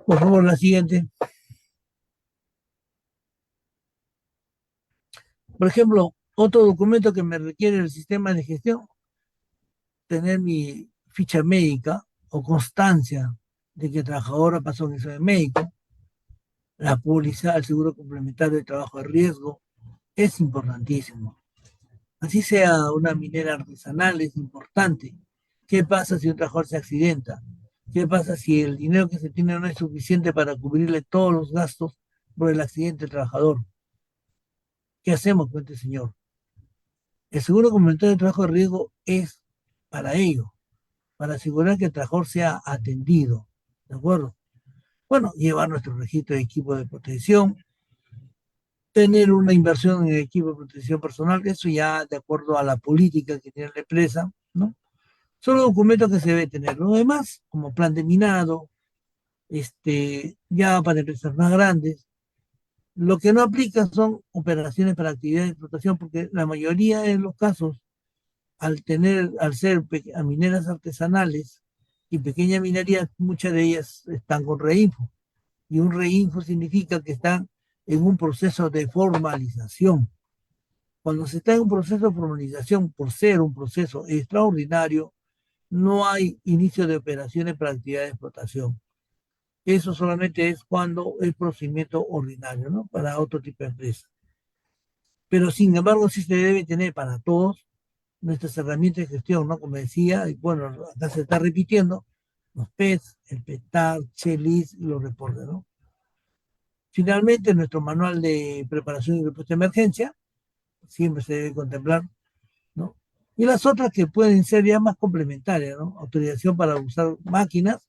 Por favor, la siguiente. Por ejemplo, otro documento que me requiere el sistema de gestión, tener mi ficha médica o constancia de que el trabajador ha pasado un examen médico, la póliza, el seguro complementario de trabajo de riesgo, es importantísimo. Así sea una minera artesanal, es importante. ¿Qué pasa si un trabajador se accidenta? ¿Qué pasa si el dinero que se tiene no es suficiente para cubrirle todos los gastos por el accidente del trabajador? ¿Qué hacemos con este señor? El seguro complementario de trabajo de riesgo es para ello, para asegurar que el trabajador sea atendido. ¿De acuerdo? Bueno, llevar nuestro registro de equipo de protección, tener una inversión en equipo de protección personal, eso ya de acuerdo a la política que tiene la empresa, ¿no? Son los documentos que se debe tener. Lo demás, como plan de minado, ya para empresas más grandes, lo que no aplica son operaciones para actividades de explotación, porque la mayoría de los casos, al ser mineras artesanales y pequeña minería, muchas de ellas están con reinfo. Y un reinfo significa que están en un proceso de formalización. Cuando se está en un proceso de formalización, por ser un proceso extraordinario, no hay inicio de operaciones para actividad de explotación. Eso solamente es cuando es procedimiento ordinario, ¿no? Para otro tipo de empresa. Pero sin embargo, sí se debe tener para todos nuestras herramientas de gestión, ¿no? Como decía, y bueno, acá se está repitiendo, los PETs, el PETAR, CHELIS y los reportes, ¿no? Finalmente, nuestro manual de preparación y respuesta de emergencia, siempre se debe contemplar, ¿no? Y las otras que pueden ser ya más complementarias, ¿no? Autorización para usar máquinas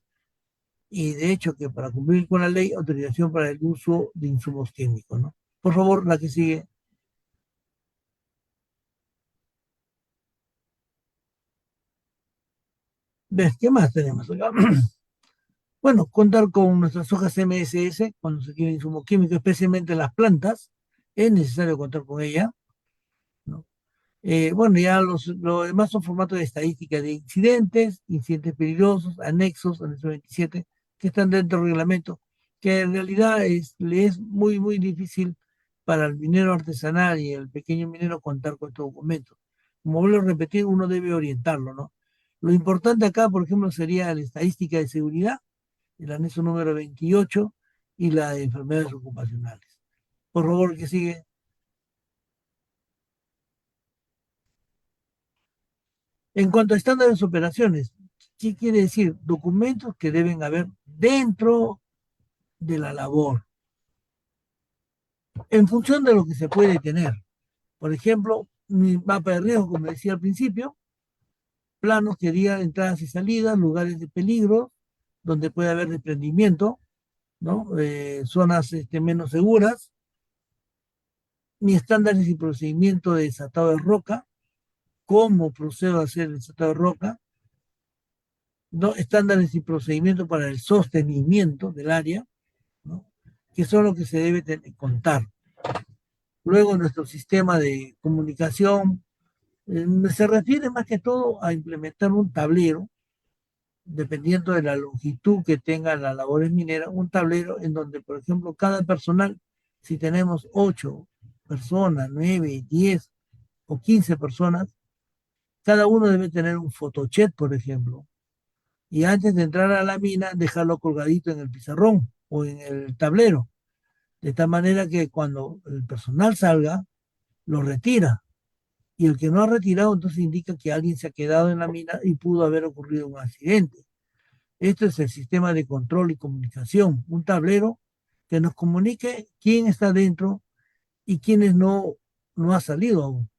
y de hecho que para cumplir con la ley, autorización para el uso de insumos químicos, ¿no? Por favor, la que sigue. ¿Ves? ¿Qué más tenemos acá? Bueno, contar con nuestras hojas MSS cuando se quiere insumo químico, especialmente las plantas, es necesario contar con ella, ¿no? Bueno, ya los demás son formatos de estadística de incidentes, incidentes peligrosos, anexo 27, que están dentro del reglamento, que en realidad le es muy, muy difícil para el minero artesanal y el pequeño minero contar con estos documentos. Como vuelvo a repetir, uno debe orientarlo, ¿no? Lo importante acá, por ejemplo, sería la estadística de seguridad, el anexo número 28 y la de enfermedades ocupacionales. Por favor, que sigue. En cuanto a estándares de operaciones, ¿qué quiere decir? Documentos que deben haber dentro de la labor, en función de lo que se puede tener. Por ejemplo, mi mapa de riesgo, como decía al principio, planos que digan entradas y salidas, lugares de peligro, donde puede haber desprendimiento, ¿no? Zonas menos seguras, mis estándares y procedimiento de desatado de roca, cómo procedo a hacer el desatado de roca, ¿no? Estándares y procedimientos para el sostenimiento del área, ¿no? Que son lo que se debe contar. Luego nuestro sistema de comunicación se refiere más que todo a implementar un tablero, dependiendo de la longitud que tenga las labores mineras, un tablero en donde, por ejemplo, cada personal, si tenemos 8 personas, 9, 10 o 15 personas, cada uno debe tener un photochat, por ejemplo, y antes de entrar a la mina, dejarlo colgadito en el pizarrón o en el tablero, de tal manera que cuando el personal salga, lo retira. Y el que no ha retirado, entonces indica que alguien se ha quedado en la mina y pudo haber ocurrido un accidente. Esto es el sistema de control y comunicación, un tablero que nos comunique quién está dentro y quiénes no ha salido aún.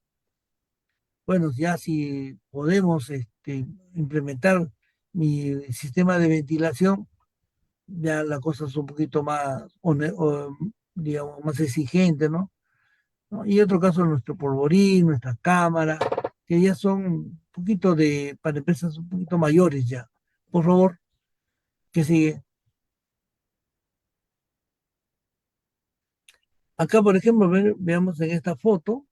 Bueno, ya si podemos implementar mi sistema de ventilación, ya la cosa es un poquito más, digamos, más exigente, ¿no? ¿No? Y otro caso, nuestro polvorín, nuestra cámara, que ya son un poquito para empresas un poquito mayores ya. Por favor, que sigue. Acá, por ejemplo, veamos en esta foto,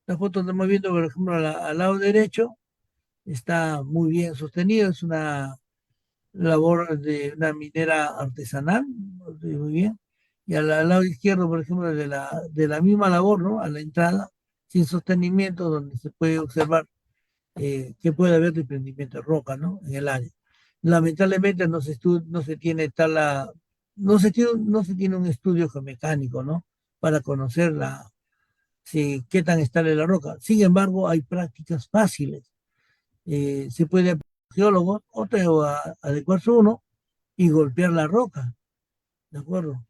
la foto que estamos viendo, por ejemplo, al lado derecho, está muy bien sostenido, es una labor de una minera artesanal, muy bien. Y al lado izquierdo, por ejemplo, de la misma labor, ¿no? A la entrada, sin sostenimiento, donde se puede observar que puede haber desprendimiento de roca, ¿no? En el área. Lamentablemente no se tiene no se tiene un estudio geomecánico, ¿no? Para conocer qué tan estable es la roca. Sin embargo, hay prácticas fáciles. Se puede geólogos, otro adecuarse uno y golpear la roca, ¿de acuerdo?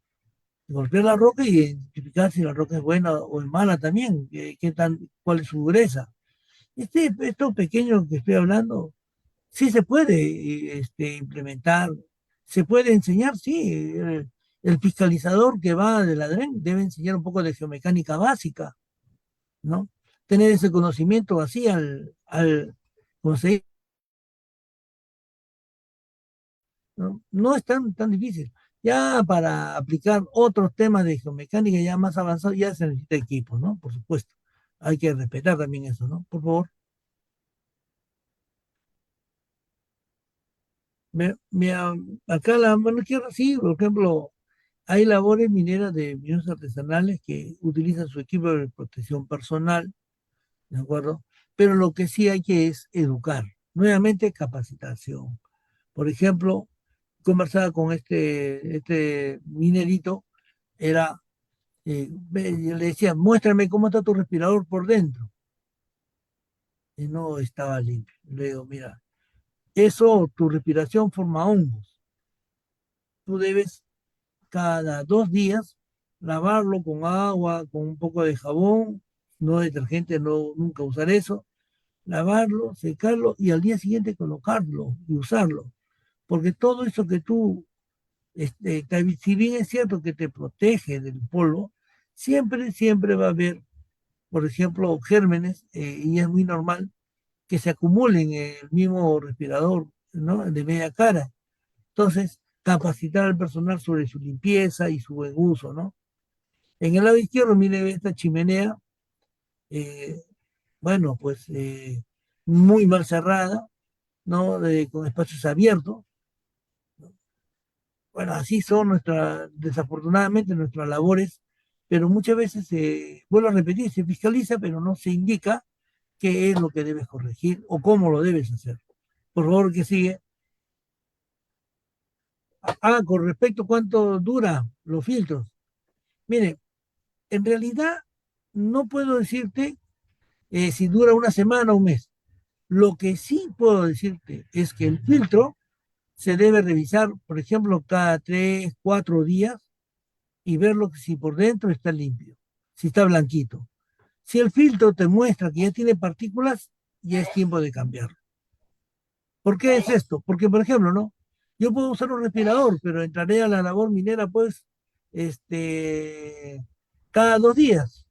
Golpear la roca y identificar si la roca es buena o es mala también, cuál es su dureza. Esto pequeño que estoy hablando, sí se puede implementar, se puede enseñar, sí. El fiscalizador que va de la DREN debe enseñar un poco de geomecánica básica, ¿no? Tener ese conocimiento así como se dice, ¿no? No es tan difícil. Ya para aplicar otros temas de geomecánica ya más avanzados, ya se necesita equipo, ¿no? Por supuesto. Hay que respetar también eso, ¿no? Por favor. Acá la mano izquierda, sí, por ejemplo, hay labores mineras de mineros artesanales que utilizan su equipo de protección personal, ¿de acuerdo? Pero lo que sí hay que es educar, nuevamente capacitación. Por ejemplo, conversaba con este minerito, yo le decía, muéstrame cómo está tu respirador por dentro. Y no estaba limpio. Le digo, mira, tu respiración forma hongos. Tú debes cada 2 días lavarlo con agua, con un poco de jabón, no detergente, no, nunca usar eso, lavarlo, secarlo y al día siguiente colocarlo y usarlo. Porque todo eso que si bien es cierto que te protege del polvo, siempre va a haber, por ejemplo, gérmenes, y es muy normal que se acumulen en el mismo respirador, ¿no? De media cara. Entonces, capacitar al personal sobre su limpieza y su buen uso, ¿no? En el lado izquierdo, mire esta chimenea, eh, bueno, pues muy mal cerrada, ¿no? Con espacios abiertos. Bueno, así son desafortunadamente nuestras labores, pero muchas veces vuelvo a repetir, se fiscaliza, pero no se indica qué es lo que debes corregir o cómo lo debes hacer. Por favor, que sigue. Con respecto a cuánto dura los filtros. Mire, en realidad no puedo decirte si dura una semana o un mes. Lo que sí puedo decirte es que el filtro se debe revisar, por ejemplo, cada 3, 4 días y verlo si por dentro está limpio, si está blanquito. Si el filtro te muestra que ya tiene partículas, ya es tiempo de cambiarlo. ¿Por qué es esto? Porque, por ejemplo, ¿no? Yo puedo usar un respirador, pero entraré a la labor minera, pues, este, cada 2 días.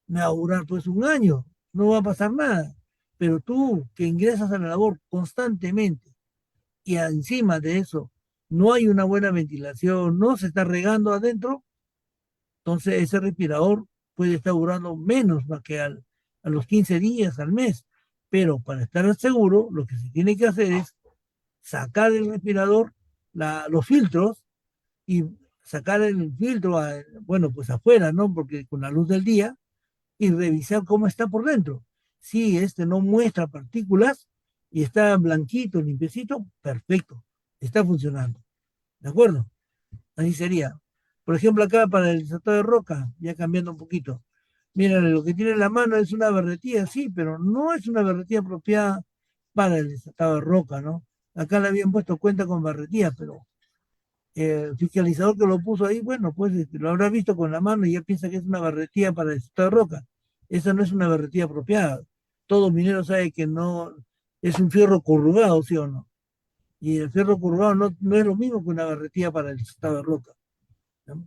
Me va a durar, pues, un año. No va a pasar nada. Pero tú, que ingresas a la labor constantemente y encima de eso no hay una buena ventilación, no se está regando adentro, entonces ese respirador puede estar durando menos más que a los 15 días, al mes. Pero para estar seguro, lo que se tiene que hacer es sacar el respirador, los filtros y sacar el filtro, bueno, pues afuera, ¿no? Porque con la luz del día y revisar cómo está por dentro. Si este no muestra partículas y está blanquito, limpiecito, perfecto, está funcionando. ¿De acuerdo? Así sería. Por ejemplo, acá para el desatado de roca, ya cambiando un poquito. Mira, lo que tiene en la mano es una berretía, sí, pero no es una berretía apropiada para el desatado de roca, ¿no? Acá le habían puesto cuenta con berretía, pero el fiscalizador que lo puso ahí, bueno, pues lo habrá visto con la mano y ya piensa que es una berretía para el desatado de roca. Esa no es una berretía apropiada. Todo minero sabe que no es un fierro corrugado, ¿sí o no? Y el fierro corrugado no es lo mismo que una berretía para el desatado de roca, ¿no?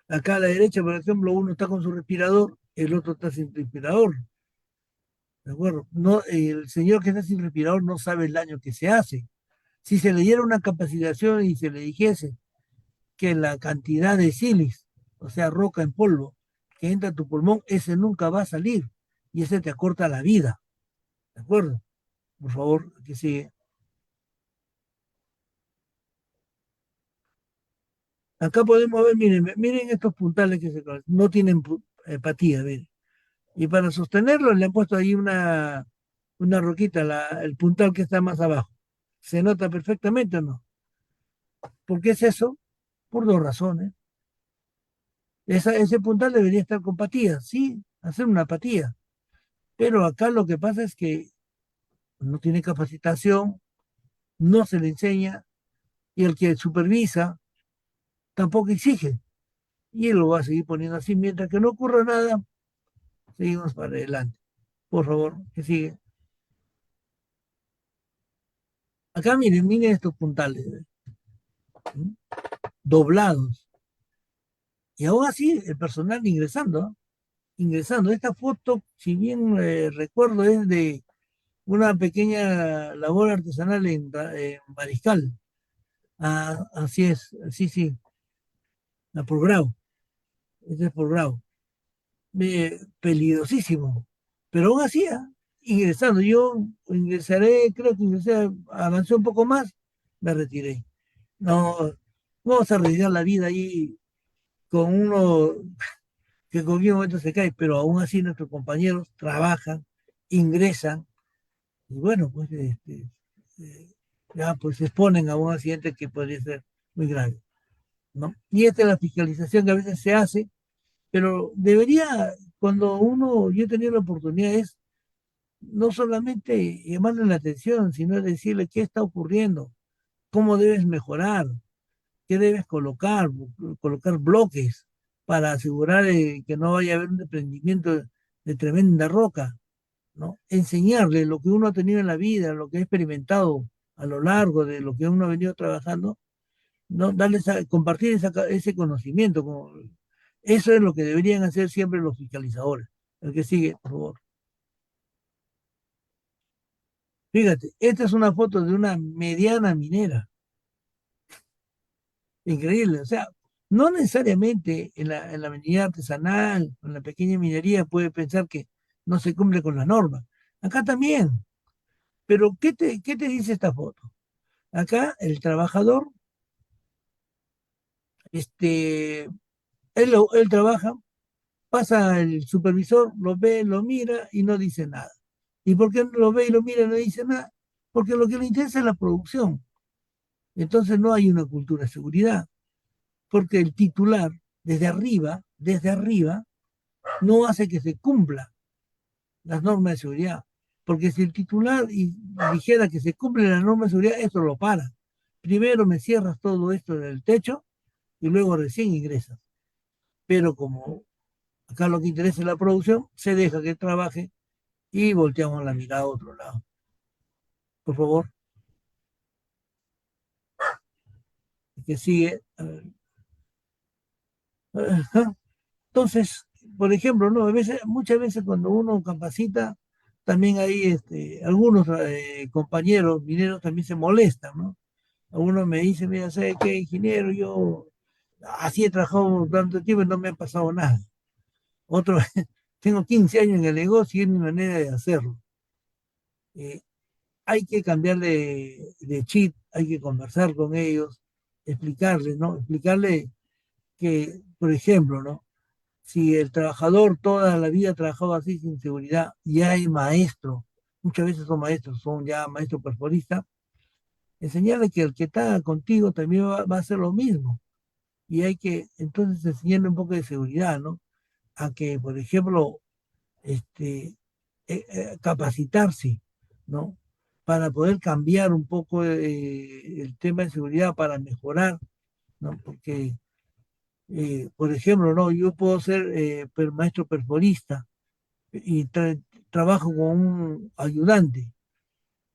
Acá a la derecha, por ejemplo, uno está con su respirador, el otro está sin respirador. ¿De acuerdo? No, el señor que está sin respirador no sabe el daño que se hace. Si se le diera una capacitación y se le dijese que la cantidad de sílice, o sea, roca en polvo, que entra a tu pulmón, ese nunca va a salir y ese te acorta la vida. ¿De acuerdo? Por favor, que sigue. Acá podemos ver, miren estos puntales que no tienen empatía, miren. Y para sostenerlo le han puesto ahí una roquita, el puntal que está más abajo. ¿Se nota perfectamente o no? ¿Por qué es eso? Por 2 razones. Ese puntal debería estar con patía, sí, hacer una patía. Pero acá lo que pasa es que no tiene capacitación, no se le enseña y el que supervisa tampoco exige. Y él lo va a seguir poniendo así. Mientras que no ocurra nada, seguimos para adelante. Por favor, que sigue. Acá miren estos puntales, ¿sí? Doblados. Y aún así, el personal ingresando, ¿no? Ingresando. Esta foto, si bien recuerdo, es de una pequeña labor artesanal en Mariscal. Ah, así es, sí, sí, por Grau. Este es por Grau. Peligrosísimo. Pero aún así, ingresando. Yo ingresaré, creo que ingresé, avancé un poco más, me retiré. No, vamos a arriesgar la vida ahí con uno que en cualquier momento se cae, pero aún así nuestros compañeros trabajan, ingresan, y bueno, pues eh, ya pues se exponen a un accidente que podría ser muy grave, ¿no? Y esta es la fiscalización que a veces se hace, pero debería, cuando yo he tenido la oportunidad, es no solamente llamarle la atención, sino decirle qué está ocurriendo, cómo debes mejorar, qué debes colocar bloques para asegurar que no vaya a haber un desprendimiento de tremenda roca, ¿no? Enseñarle lo que uno ha tenido en la vida, lo que ha experimentado a lo largo de lo que uno ha venido trabajando, ¿no? Compartir ese conocimiento. Eso es lo que deberían hacer siempre los fiscalizadores. El que sigue, por favor. Fíjate, esta es una foto de una mediana minera. Increíble, o sea, no necesariamente en la minería artesanal, en la pequeña minería puede pensar que no se cumple con la norma. Acá también. Pero ¿qué te dice esta foto? Acá el trabajador, este, él trabaja, pasa el supervisor, lo ve, lo mira y no dice nada. ¿Y por qué lo ve y lo mira y no dice nada? Porque lo que le interesa es la producción. Entonces no hay una cultura de seguridad, porque el titular, desde arriba, no hace que se cumpla las normas de seguridad. Porque si el titular dijera que se cumplen las normas de seguridad, esto lo para. Primero me cierras todo esto del techo y luego recién ingresas. Pero como Acá lo que interesa es la producción, se deja que trabaje y volteamos la mirada a otro lado. Por favor, que sigue. A ver. Ajá. Entonces, por ejemplo, ¿no? Muchas veces cuando uno capacita, también hay algunos compañeros mineros también se molestan, ¿no? Algunos me dicen, mira, ¿sabes qué, ingeniero? Yo así he trabajado tanto tiempo y no me ha pasado nada. Otro, tengo 15 años en el negocio y es mi manera de hacerlo. Eh, Hay que cambiar de chip, hay que conversar con ellos, explicarles, ¿no? Explicarle que, por ejemplo, ¿no? Si el trabajador toda la vida ha trabajado así sin seguridad, ya hay maestro, muchas veces son maestros, son ya maestros perforistas, enseñarle que el que está contigo también va a hacer lo mismo. Y hay que entonces enseñarle un poco de seguridad, ¿no? A que, por ejemplo, este, capacitarse, ¿no? Para poder cambiar un poco el tema de seguridad para mejorar, ¿no? Porque, por ejemplo, ¿no? Yo puedo ser maestro perforista y trabajo con un ayudante.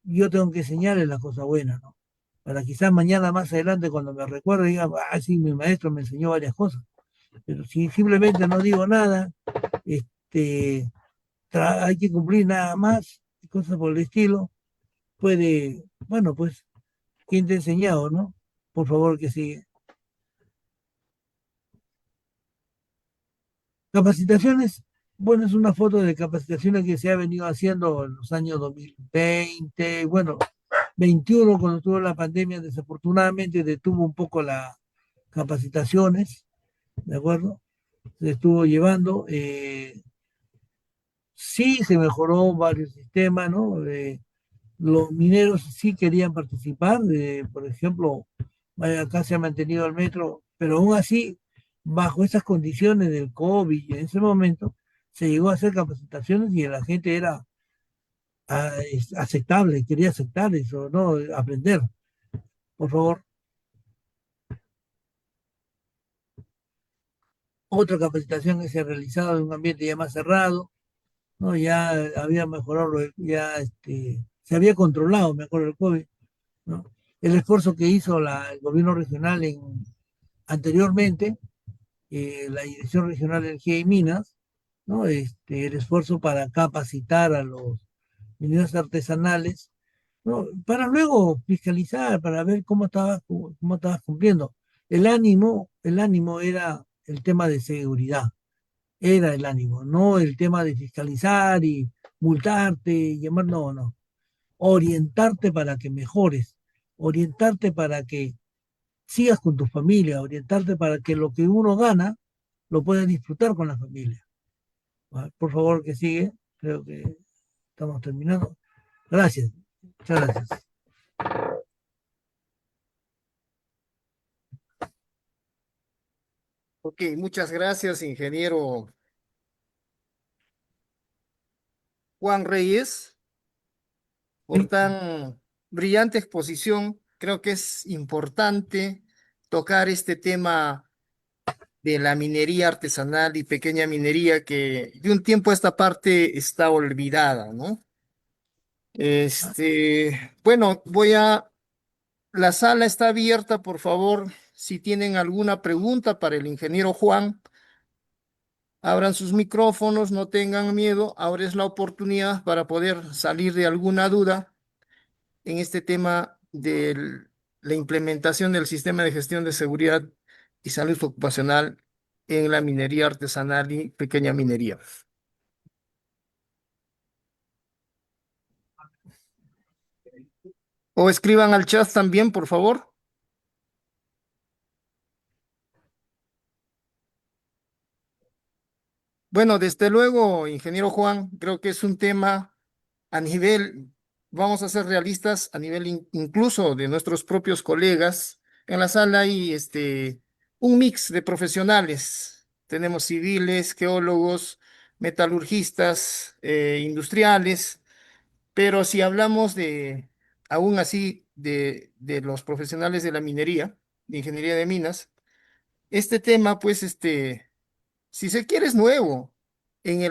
Yo tengo que enseñarle las cosas buenas, ¿no? Para quizás mañana más adelante cuando me recuerde diga, ah, sí, mi maestro me enseñó varias cosas. Pero si simplemente no digo nada, este, hay que cumplir nada más, cosas por el estilo, puede, bueno, pues, ¿quién te ha enseñado, no? Por favor, que sigue. Capacitaciones, bueno, es una foto de capacitaciones que se ha venido haciendo en los años 2020, bueno, 21 cuando estuvo la pandemia, desafortunadamente detuvo un poco las capacitaciones, ¿de acuerdo? Se estuvo llevando, sí se mejoró varios sistemas, ¿no? Los mineros sí querían participar, por ejemplo, acá se ha mantenido el metro, pero aún así, bajo esas condiciones del COVID en ese momento, se llegó a hacer capacitaciones y la gente era aceptable, quería aceptar eso, ¿no? Aprender. Por favor, otra capacitación que se ha realizado en un ambiente ya más cerrado, ¿no? Ya había mejorado, ya se había controlado, me acuerdo, el COVID, ¿no? El esfuerzo que hizo el gobierno regional anteriormente, la Dirección Regional de Energía y Minas, ¿no? El esfuerzo para capacitar a los mineros artesanales, ¿no? Para luego fiscalizar, para ver cómo estabas cumpliendo. El ánimo era el tema de seguridad, era el ánimo, no el tema de fiscalizar y multarte, llamar, no, no. Orientarte para que mejores, orientarte para que sigas con tu familia, orientarte para que lo que uno gana lo puedas disfrutar con la familia. Por favor, que sigue. Creo que estamos terminando. Gracias. Muchas gracias. Ok, muchas gracias, ingeniero Juan Reyes, por Sí, tan brillante exposición. Creo que es importante tocar este tema de la minería artesanal y pequeña minería que de un tiempo a esta parte está olvidada, ¿no? Bueno, la sala está abierta, por favor, si tienen alguna pregunta para el ingeniero Juan, abran sus micrófonos, no tengan miedo, ahora es la oportunidad para poder salir de alguna duda en este tema de la implementación del sistema de gestión de seguridad y salud ocupacional en la minería artesanal y pequeña minería. O escriban al chat también, por favor. Bueno, desde luego, ingeniero Juan, creo que es un tema a nivel, vamos a ser realistas, a nivel incluso de nuestros propios colegas. En la sala hay un mix de profesionales. Tenemos civiles, geólogos, metalurgistas, industriales, pero si hablamos aún así, de los profesionales de la minería, de ingeniería de minas, este tema, pues, Si se quiere es nuevo, en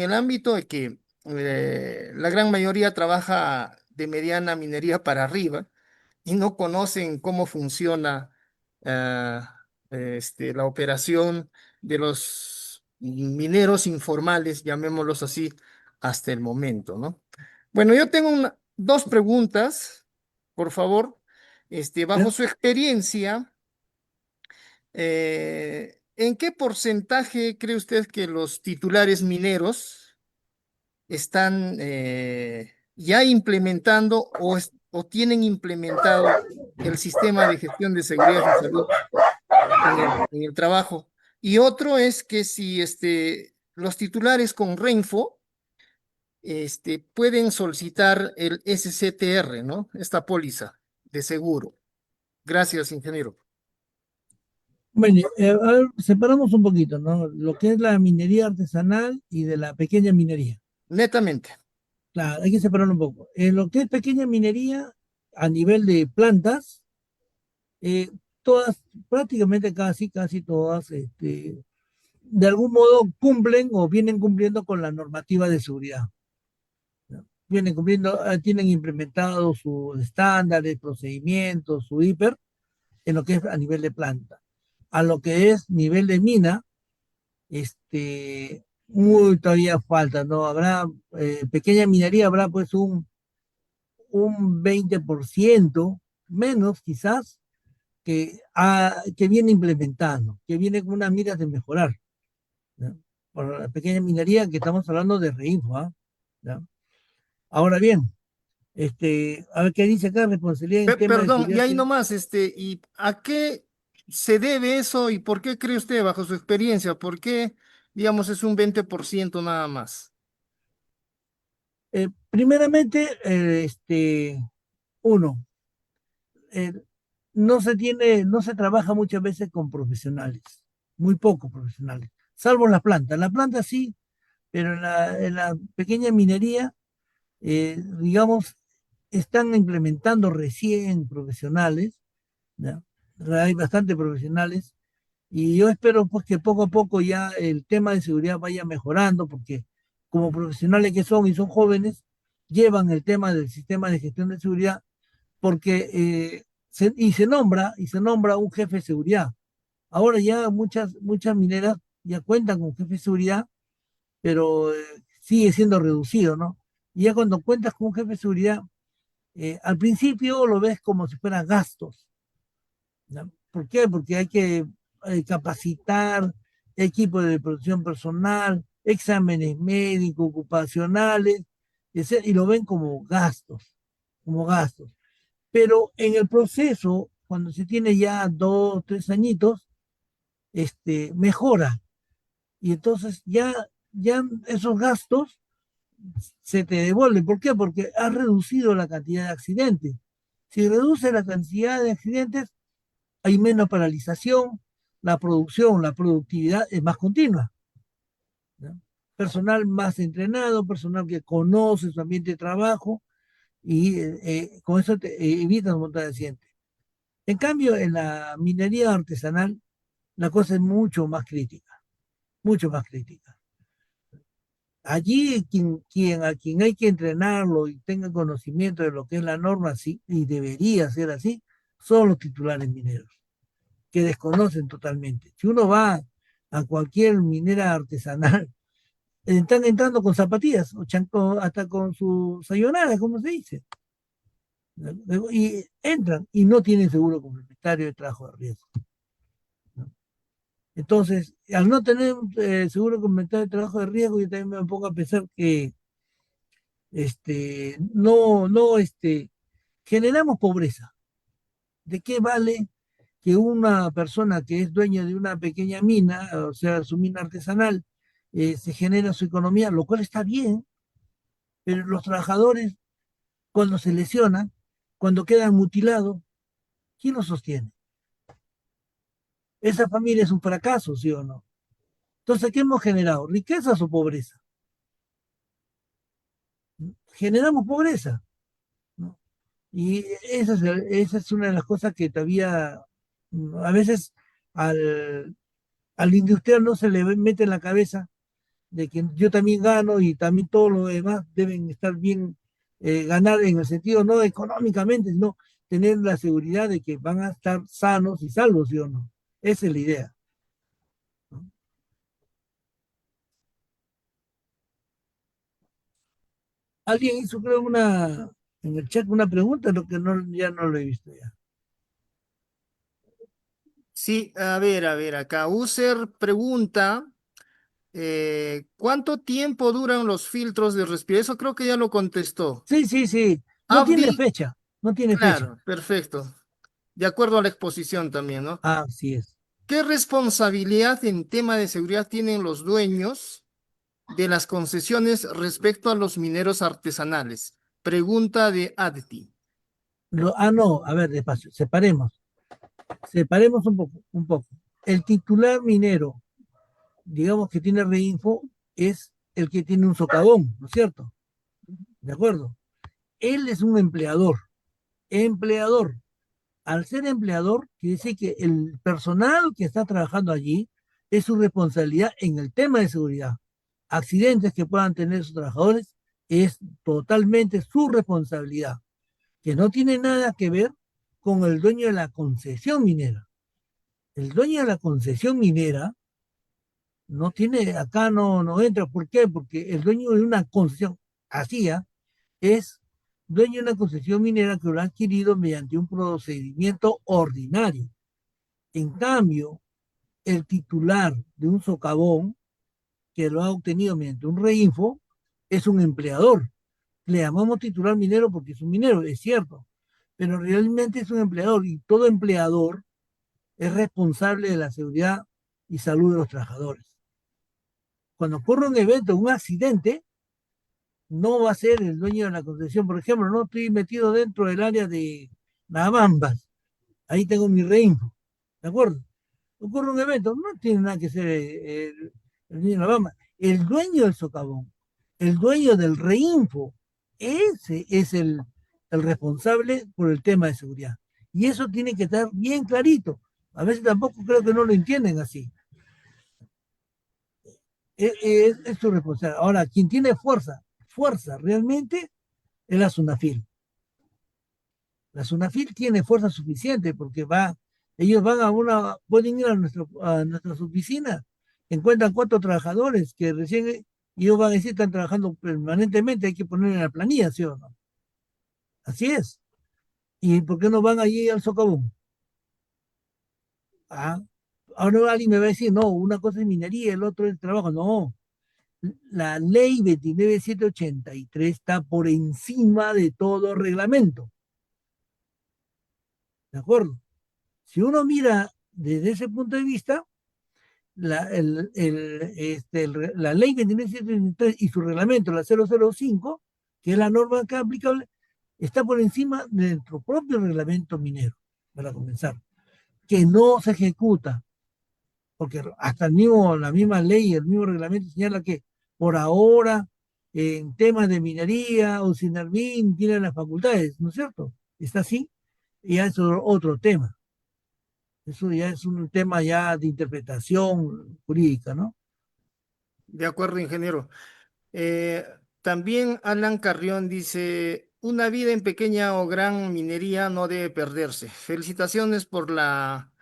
el ámbito de que la gran mayoría trabaja de mediana minería para arriba y no conocen cómo funciona la operación de los mineros informales, llamémoslos así, hasta el momento, ¿no? Bueno, yo tengo dos preguntas, por favor. Bajo su experiencia, ¿en qué porcentaje cree usted que los titulares mineros están ya implementando o tienen implementado el sistema de gestión de seguridad y salud en el trabajo? Y otro es que si los titulares con Renfo pueden solicitar el SCTR, ¿no? Esta póliza de seguro. Gracias, ingeniero. Bueno, a ver, separamos un poquito, ¿no? Lo que es la minería artesanal y de la pequeña minería. Netamente. Claro, hay que separarlo un poco. En lo que es pequeña minería, a nivel de plantas, todas, prácticamente casi todas, de algún modo cumplen o vienen cumpliendo con la normativa de seguridad, ¿no? Vienen cumpliendo, tienen implementados sus estándares, procedimientos, su hiper, en lo que es a nivel de planta. A lo que es nivel de mina, muy todavía falta, ¿no? Habrá, pequeña minería, habrá pues un 20% menos quizás que viene implementando, que viene con unas miras de mejorar, ¿no? Por la pequeña minería que estamos hablando de Reinfo, ¿ah? ¿Ya? Ahora bien, a ver qué dice acá, responsabilidad en tema de Perdón, y seguridad. ahí nomás, ¿y a qué se debe eso y por qué cree usted, bajo su experiencia, por qué, digamos, es un 20% nada más? Primeramente, uno, eh, no se trabaja muchas veces con profesionales, muy pocos profesionales, salvo en la planta. En la planta sí, pero en la pequeña minería, digamos, están implementando recién profesionales, ¿ya? Hay bastante profesionales y yo espero pues que poco a poco ya el tema de seguridad vaya mejorando porque como profesionales que son y son jóvenes, llevan el tema del sistema de gestión de seguridad porque y se nombra un jefe de seguridad. Ahora ya muchas mineras ya cuentan con jefe de seguridad, pero sigue siendo reducido, ¿no? Y ya cuando cuentas con un jefe de seguridad, al principio lo ves como si fueran gastos, ¿no? ¿Por qué? Porque hay que capacitar equipo de protección personal, exámenes médicos, ocupacionales, y lo ven como gastos. Pero en el proceso, cuando se tiene ya 2, 3 añitos, mejora. Y entonces ya esos gastos se te devuelven. ¿Por qué? Porque has reducido la cantidad de accidentes. Si reduce la cantidad de accidentes, hay menos paralización, la producción, la productividad es más continua, ¿no? Personal más entrenado, personal que conoce su ambiente de trabajo y con eso te evitas un montón de accidentes. En cambio, en la minería artesanal, la cosa es mucho más crítica. Allí a quien hay que entrenarlo y tenga conocimiento de lo que es la norma, sí, y debería ser así, son los titulares mineros, que desconocen totalmente. Si uno va a cualquier minera artesanal, están entrando con zapatillas, hasta con su sayonara, como se dice. Y entran y no tienen seguro complementario de trabajo de riesgo, ¿no? Entonces, al no tener seguro complementario de trabajo de riesgo, yo también me pongo a pensar que no, generamos pobreza. ¿De qué vale que una persona que es dueña de una pequeña mina, o sea, su mina artesanal, se genera su economía, lo cual está bien, pero los trabajadores, cuando se lesionan, cuando quedan mutilados, ¿quién los sostiene? Esa familia es un fracaso, ¿sí o no? Entonces, ¿qué hemos generado? ¿Riquezas o pobreza? Generamos pobreza, ¿no? Y esa es una de las cosas que todavía, a veces, al Al industrial no se le mete en la cabeza de que yo también gano y también todos los demás deben estar bien, ganar en el sentido no económicamente, sino tener la seguridad de que van a estar sanos y salvos, ¿sí o no? Esa es la idea, ¿no? Alguien hizo, creo, en el chat una pregunta, lo que no, ya no lo he visto ya. Sí, a ver, acá User pregunta, ¿cuánto tiempo duran los filtros de respiración? Eso creo que ya lo contestó. Sí, sí, sí, no tiene Abdi, fecha, no tiene fecha. claro, perfecto. De acuerdo a la exposición también, ¿no? Ah, sí es. ¿Qué responsabilidad en tema de seguridad tienen los dueños de las concesiones respecto a los mineros artesanales? Pregunta de Adti. No, a ver, despacio, separemos un poco. El titular minero, digamos que tiene reinfo, es el que tiene un socavón, ¿no es cierto? ¿De acuerdo? Él es un empleador. Al ser empleador, quiere decir que el personal que está trabajando allí es su responsabilidad en el tema de seguridad. Accidentes que puedan tener sus trabajadores es totalmente su responsabilidad, que no tiene nada que ver con el dueño de la concesión minera. El dueño de la concesión minera no tiene, acá no entra. ¿Por qué? Porque el dueño de una concesión, hacía, es dueño de una concesión minera que lo ha adquirido mediante un procedimiento ordinario. En cambio, el titular de un socavón que lo ha obtenido mediante un reinfo es un empleador. Le llamamos titular minero porque es un minero, es cierto, pero realmente es un empleador y todo empleador es responsable de la seguridad y salud de los trabajadores. Cuando ocurre un evento, un accidente, no va a ser el dueño de la concesión. Por ejemplo, no estoy metido dentro del área de Navambas, ahí tengo mi reinfo, ¿de acuerdo? Ocurre un evento, no tiene nada que ser el dueño de Navambas, el dueño del socavón, el dueño del reinfo, ese es el responsable por el tema de seguridad. Y eso tiene que estar bien clarito. A veces tampoco creo que no lo entienden así. Es su responsabilidad. Ahora, quien tiene fuerza realmente es la SUNAFIL. La SUNAFIL tiene fuerza suficiente porque ellos van pueden ir a nuestras oficinas, encuentran 4 trabajadores que recién, y ellos van a decir están trabajando permanentemente, hay que poner en la planilla, ¿sí o no? Así es. ¿Y por qué no van allí al socavón? Ah, ahora alguien me va a decir, no, una cosa es minería, el otro es trabajo. No, la ley 29783 está por encima de todo reglamento. ¿De acuerdo? Si uno mira desde ese punto de vista, la ley 29783 y su reglamento, la 005, que es la norma acá aplicable, está por encima de nuestro propio reglamento minero, para comenzar, que no se ejecuta, porque hasta la misma ley, el mismo reglamento señala que por ahora, en temas de minería o SINARMIN tiene las facultades, ¿no es cierto? Está así, y ya es otro tema. Eso ya es un tema ya de interpretación jurídica, ¿no? De acuerdo, ingeniero. Eh, También Alan Carrión dice, una vida en pequeña o gran minería no debe perderse. Felicitaciones por la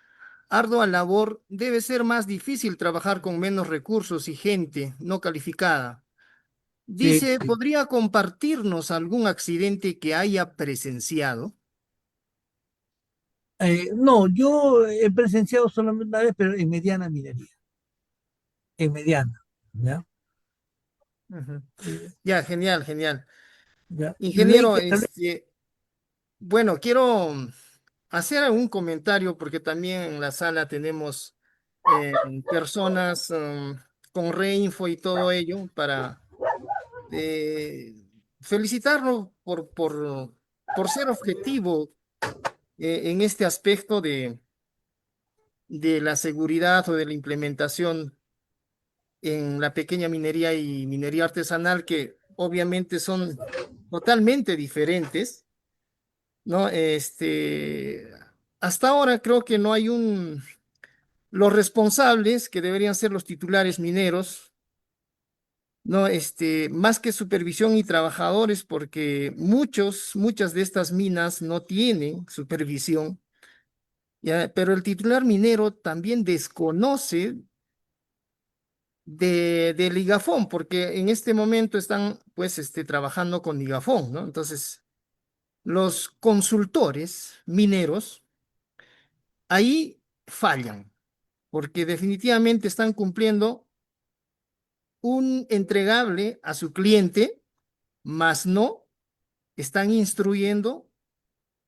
ardua labor. Debe ser más difícil trabajar con menos recursos y gente no calificada. Sí, Dice, sí. ¿podría compartirnos algún accidente que haya presenciado? No, yo he presenciado solamente una vez, pero en mediana minería, en mediana, ¿ya? Ujú. Eh, Ya, genial, genial. ¿Ya? Ingeniero, bueno, quiero hacer algún comentario porque también en la sala tenemos personas con reinfo y todo ello para eh, felicitarlo por ser objetivo en este aspecto de la seguridad o de la implementación en la pequeña minería y minería artesanal, que obviamente son totalmente diferentes, ¿no? Hasta ahora creo que los responsables, que deberían ser los titulares mineros, no, más que supervisión y trabajadores, porque muchas de estas minas no tienen supervisión, ya, pero el titular minero también desconoce de Ligafón, porque en este momento están, pues, trabajando con Ligafón, ¿no? Entonces, los consultores mineros ahí fallan, porque definitivamente están cumpliendo un entregable a su cliente, mas no están instruyendo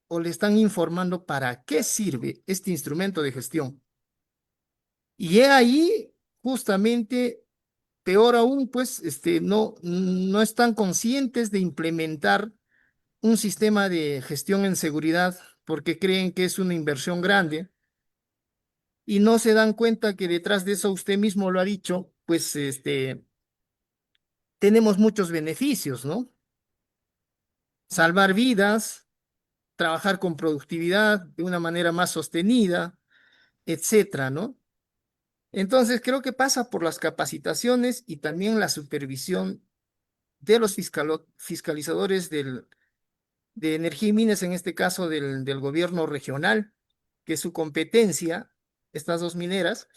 o le están informando para qué sirve este instrumento de gestión. Y he ahí justamente, peor aún, pues, no están conscientes de implementar un sistema de gestión en seguridad porque creen que es una inversión grande y no se dan cuenta que detrás de eso, usted mismo lo ha dicho, pues, tenemos muchos beneficios, ¿no? Salvar vidas, trabajar con productividad de una manera más sostenida, etcétera, ¿no? Entonces, creo que pasa por las capacitaciones y también la supervisión de los fiscalizadores de energía y minas, en este caso del gobierno regional, que es su competencia, estas dos mineras,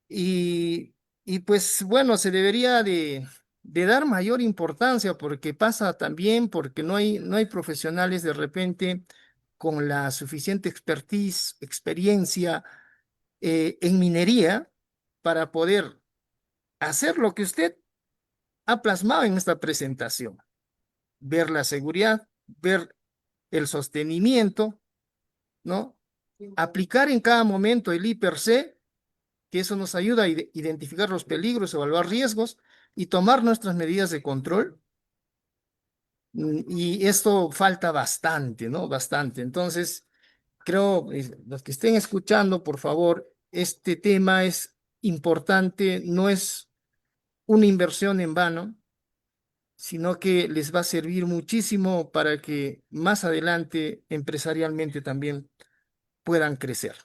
y, y pues bueno, se debería de dar mayor importancia porque pasa también porque no hay profesionales de repente con la suficiente expertise, experiencia en minería para poder hacer lo que usted ha plasmado en esta presentación, ver la seguridad, ver el sostenimiento, ¿no? Aplicar en cada momento el I+C, que eso nos ayuda a identificar los peligros, evaluar riesgos y tomar nuestras medidas de control. Y esto falta bastante, ¿no? Bastante. Entonces, creo, los que estén escuchando, por favor, este tema es importante, no es una inversión en vano, sino que les va a servir muchísimo para que más adelante empresarialmente también puedan crecer.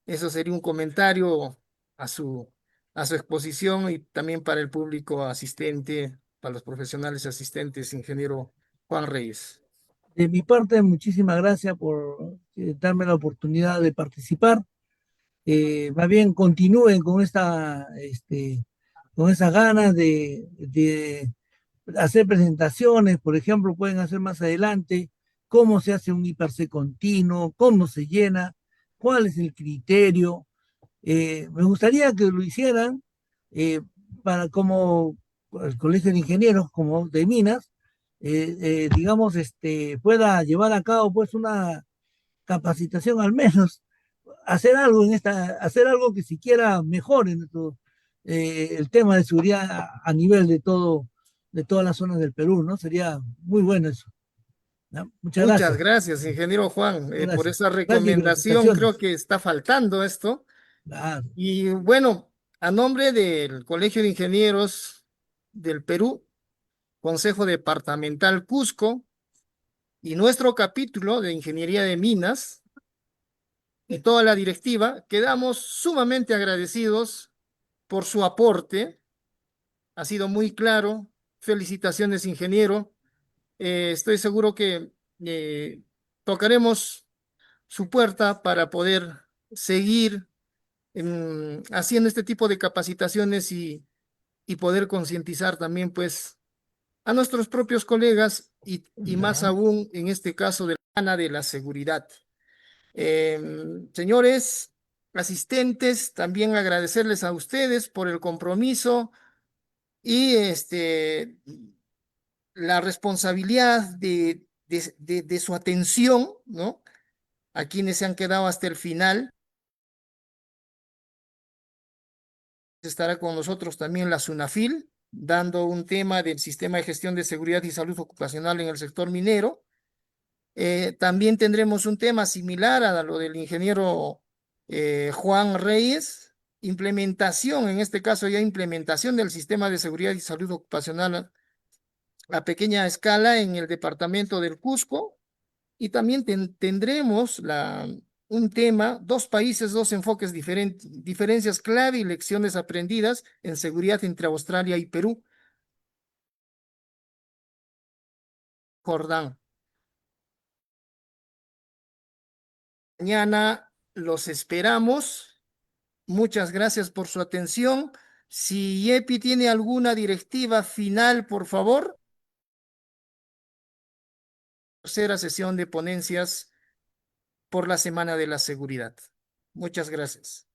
Eso sería un comentario a su exposición y también para el público asistente, para los profesionales asistentes, ingeniero Juan Reyes. De mi parte, muchísimas gracias por darme la oportunidad de participar. Más bien continúen con con esas ganas de hacer presentaciones, por ejemplo, pueden hacer más adelante cómo se hace un I+C continuo, cómo se llena, cuál es el criterio. Me gustaría que lo hicieran para como el Colegio de Ingenieros, como de Minas, digamos, pueda llevar a cabo pues una capacitación al menos, hacer algo que siquiera mejore el tema de seguridad a nivel de todas las zonas del Perú, ¿no? Sería muy bueno eso, ¿no? Muchas Muchas gracias. gracias, ingeniero Juan, por Gracias. esa Gracias y recomendación. felicitaciones. Creo que está faltando esto. Claro. Y bueno, a nombre del Colegio de Ingenieros del Perú, Consejo Departamental Cusco y nuestro capítulo de Ingeniería de Minas y toda la directiva, quedamos sumamente agradecidos por su aporte. Ha sido muy claro. Felicitaciones, ingeniero. Estoy seguro que tocaremos su puerta para poder seguir haciendo este tipo de capacitaciones y poder concientizar también, pues, a nuestros propios colegas y más aún en este caso de la seguridad. Señores asistentes, también agradecerles a ustedes por el compromiso y la responsabilidad de su atención, ¿no? A quienes se han quedado hasta el final. Estará con nosotros también la SUNAFIL, dando un tema del sistema de gestión de seguridad y salud ocupacional en el sector minero. También tendremos un tema similar a lo del ingeniero Juan Reyes, implementación, en este caso ya implementación del sistema de seguridad y salud ocupacional a pequeña escala en el departamento del Cusco. Y también tendremos un tema, 2 países, 2 enfoques diferentes, diferencias clave y lecciones aprendidas en seguridad entre Australia y Perú. Jordán. Mañana los esperamos. Muchas gracias por su atención. Si Yepi tiene alguna directiva final, por favor. Tercera sesión de ponencias por la Semana de la Seguridad. Muchas gracias.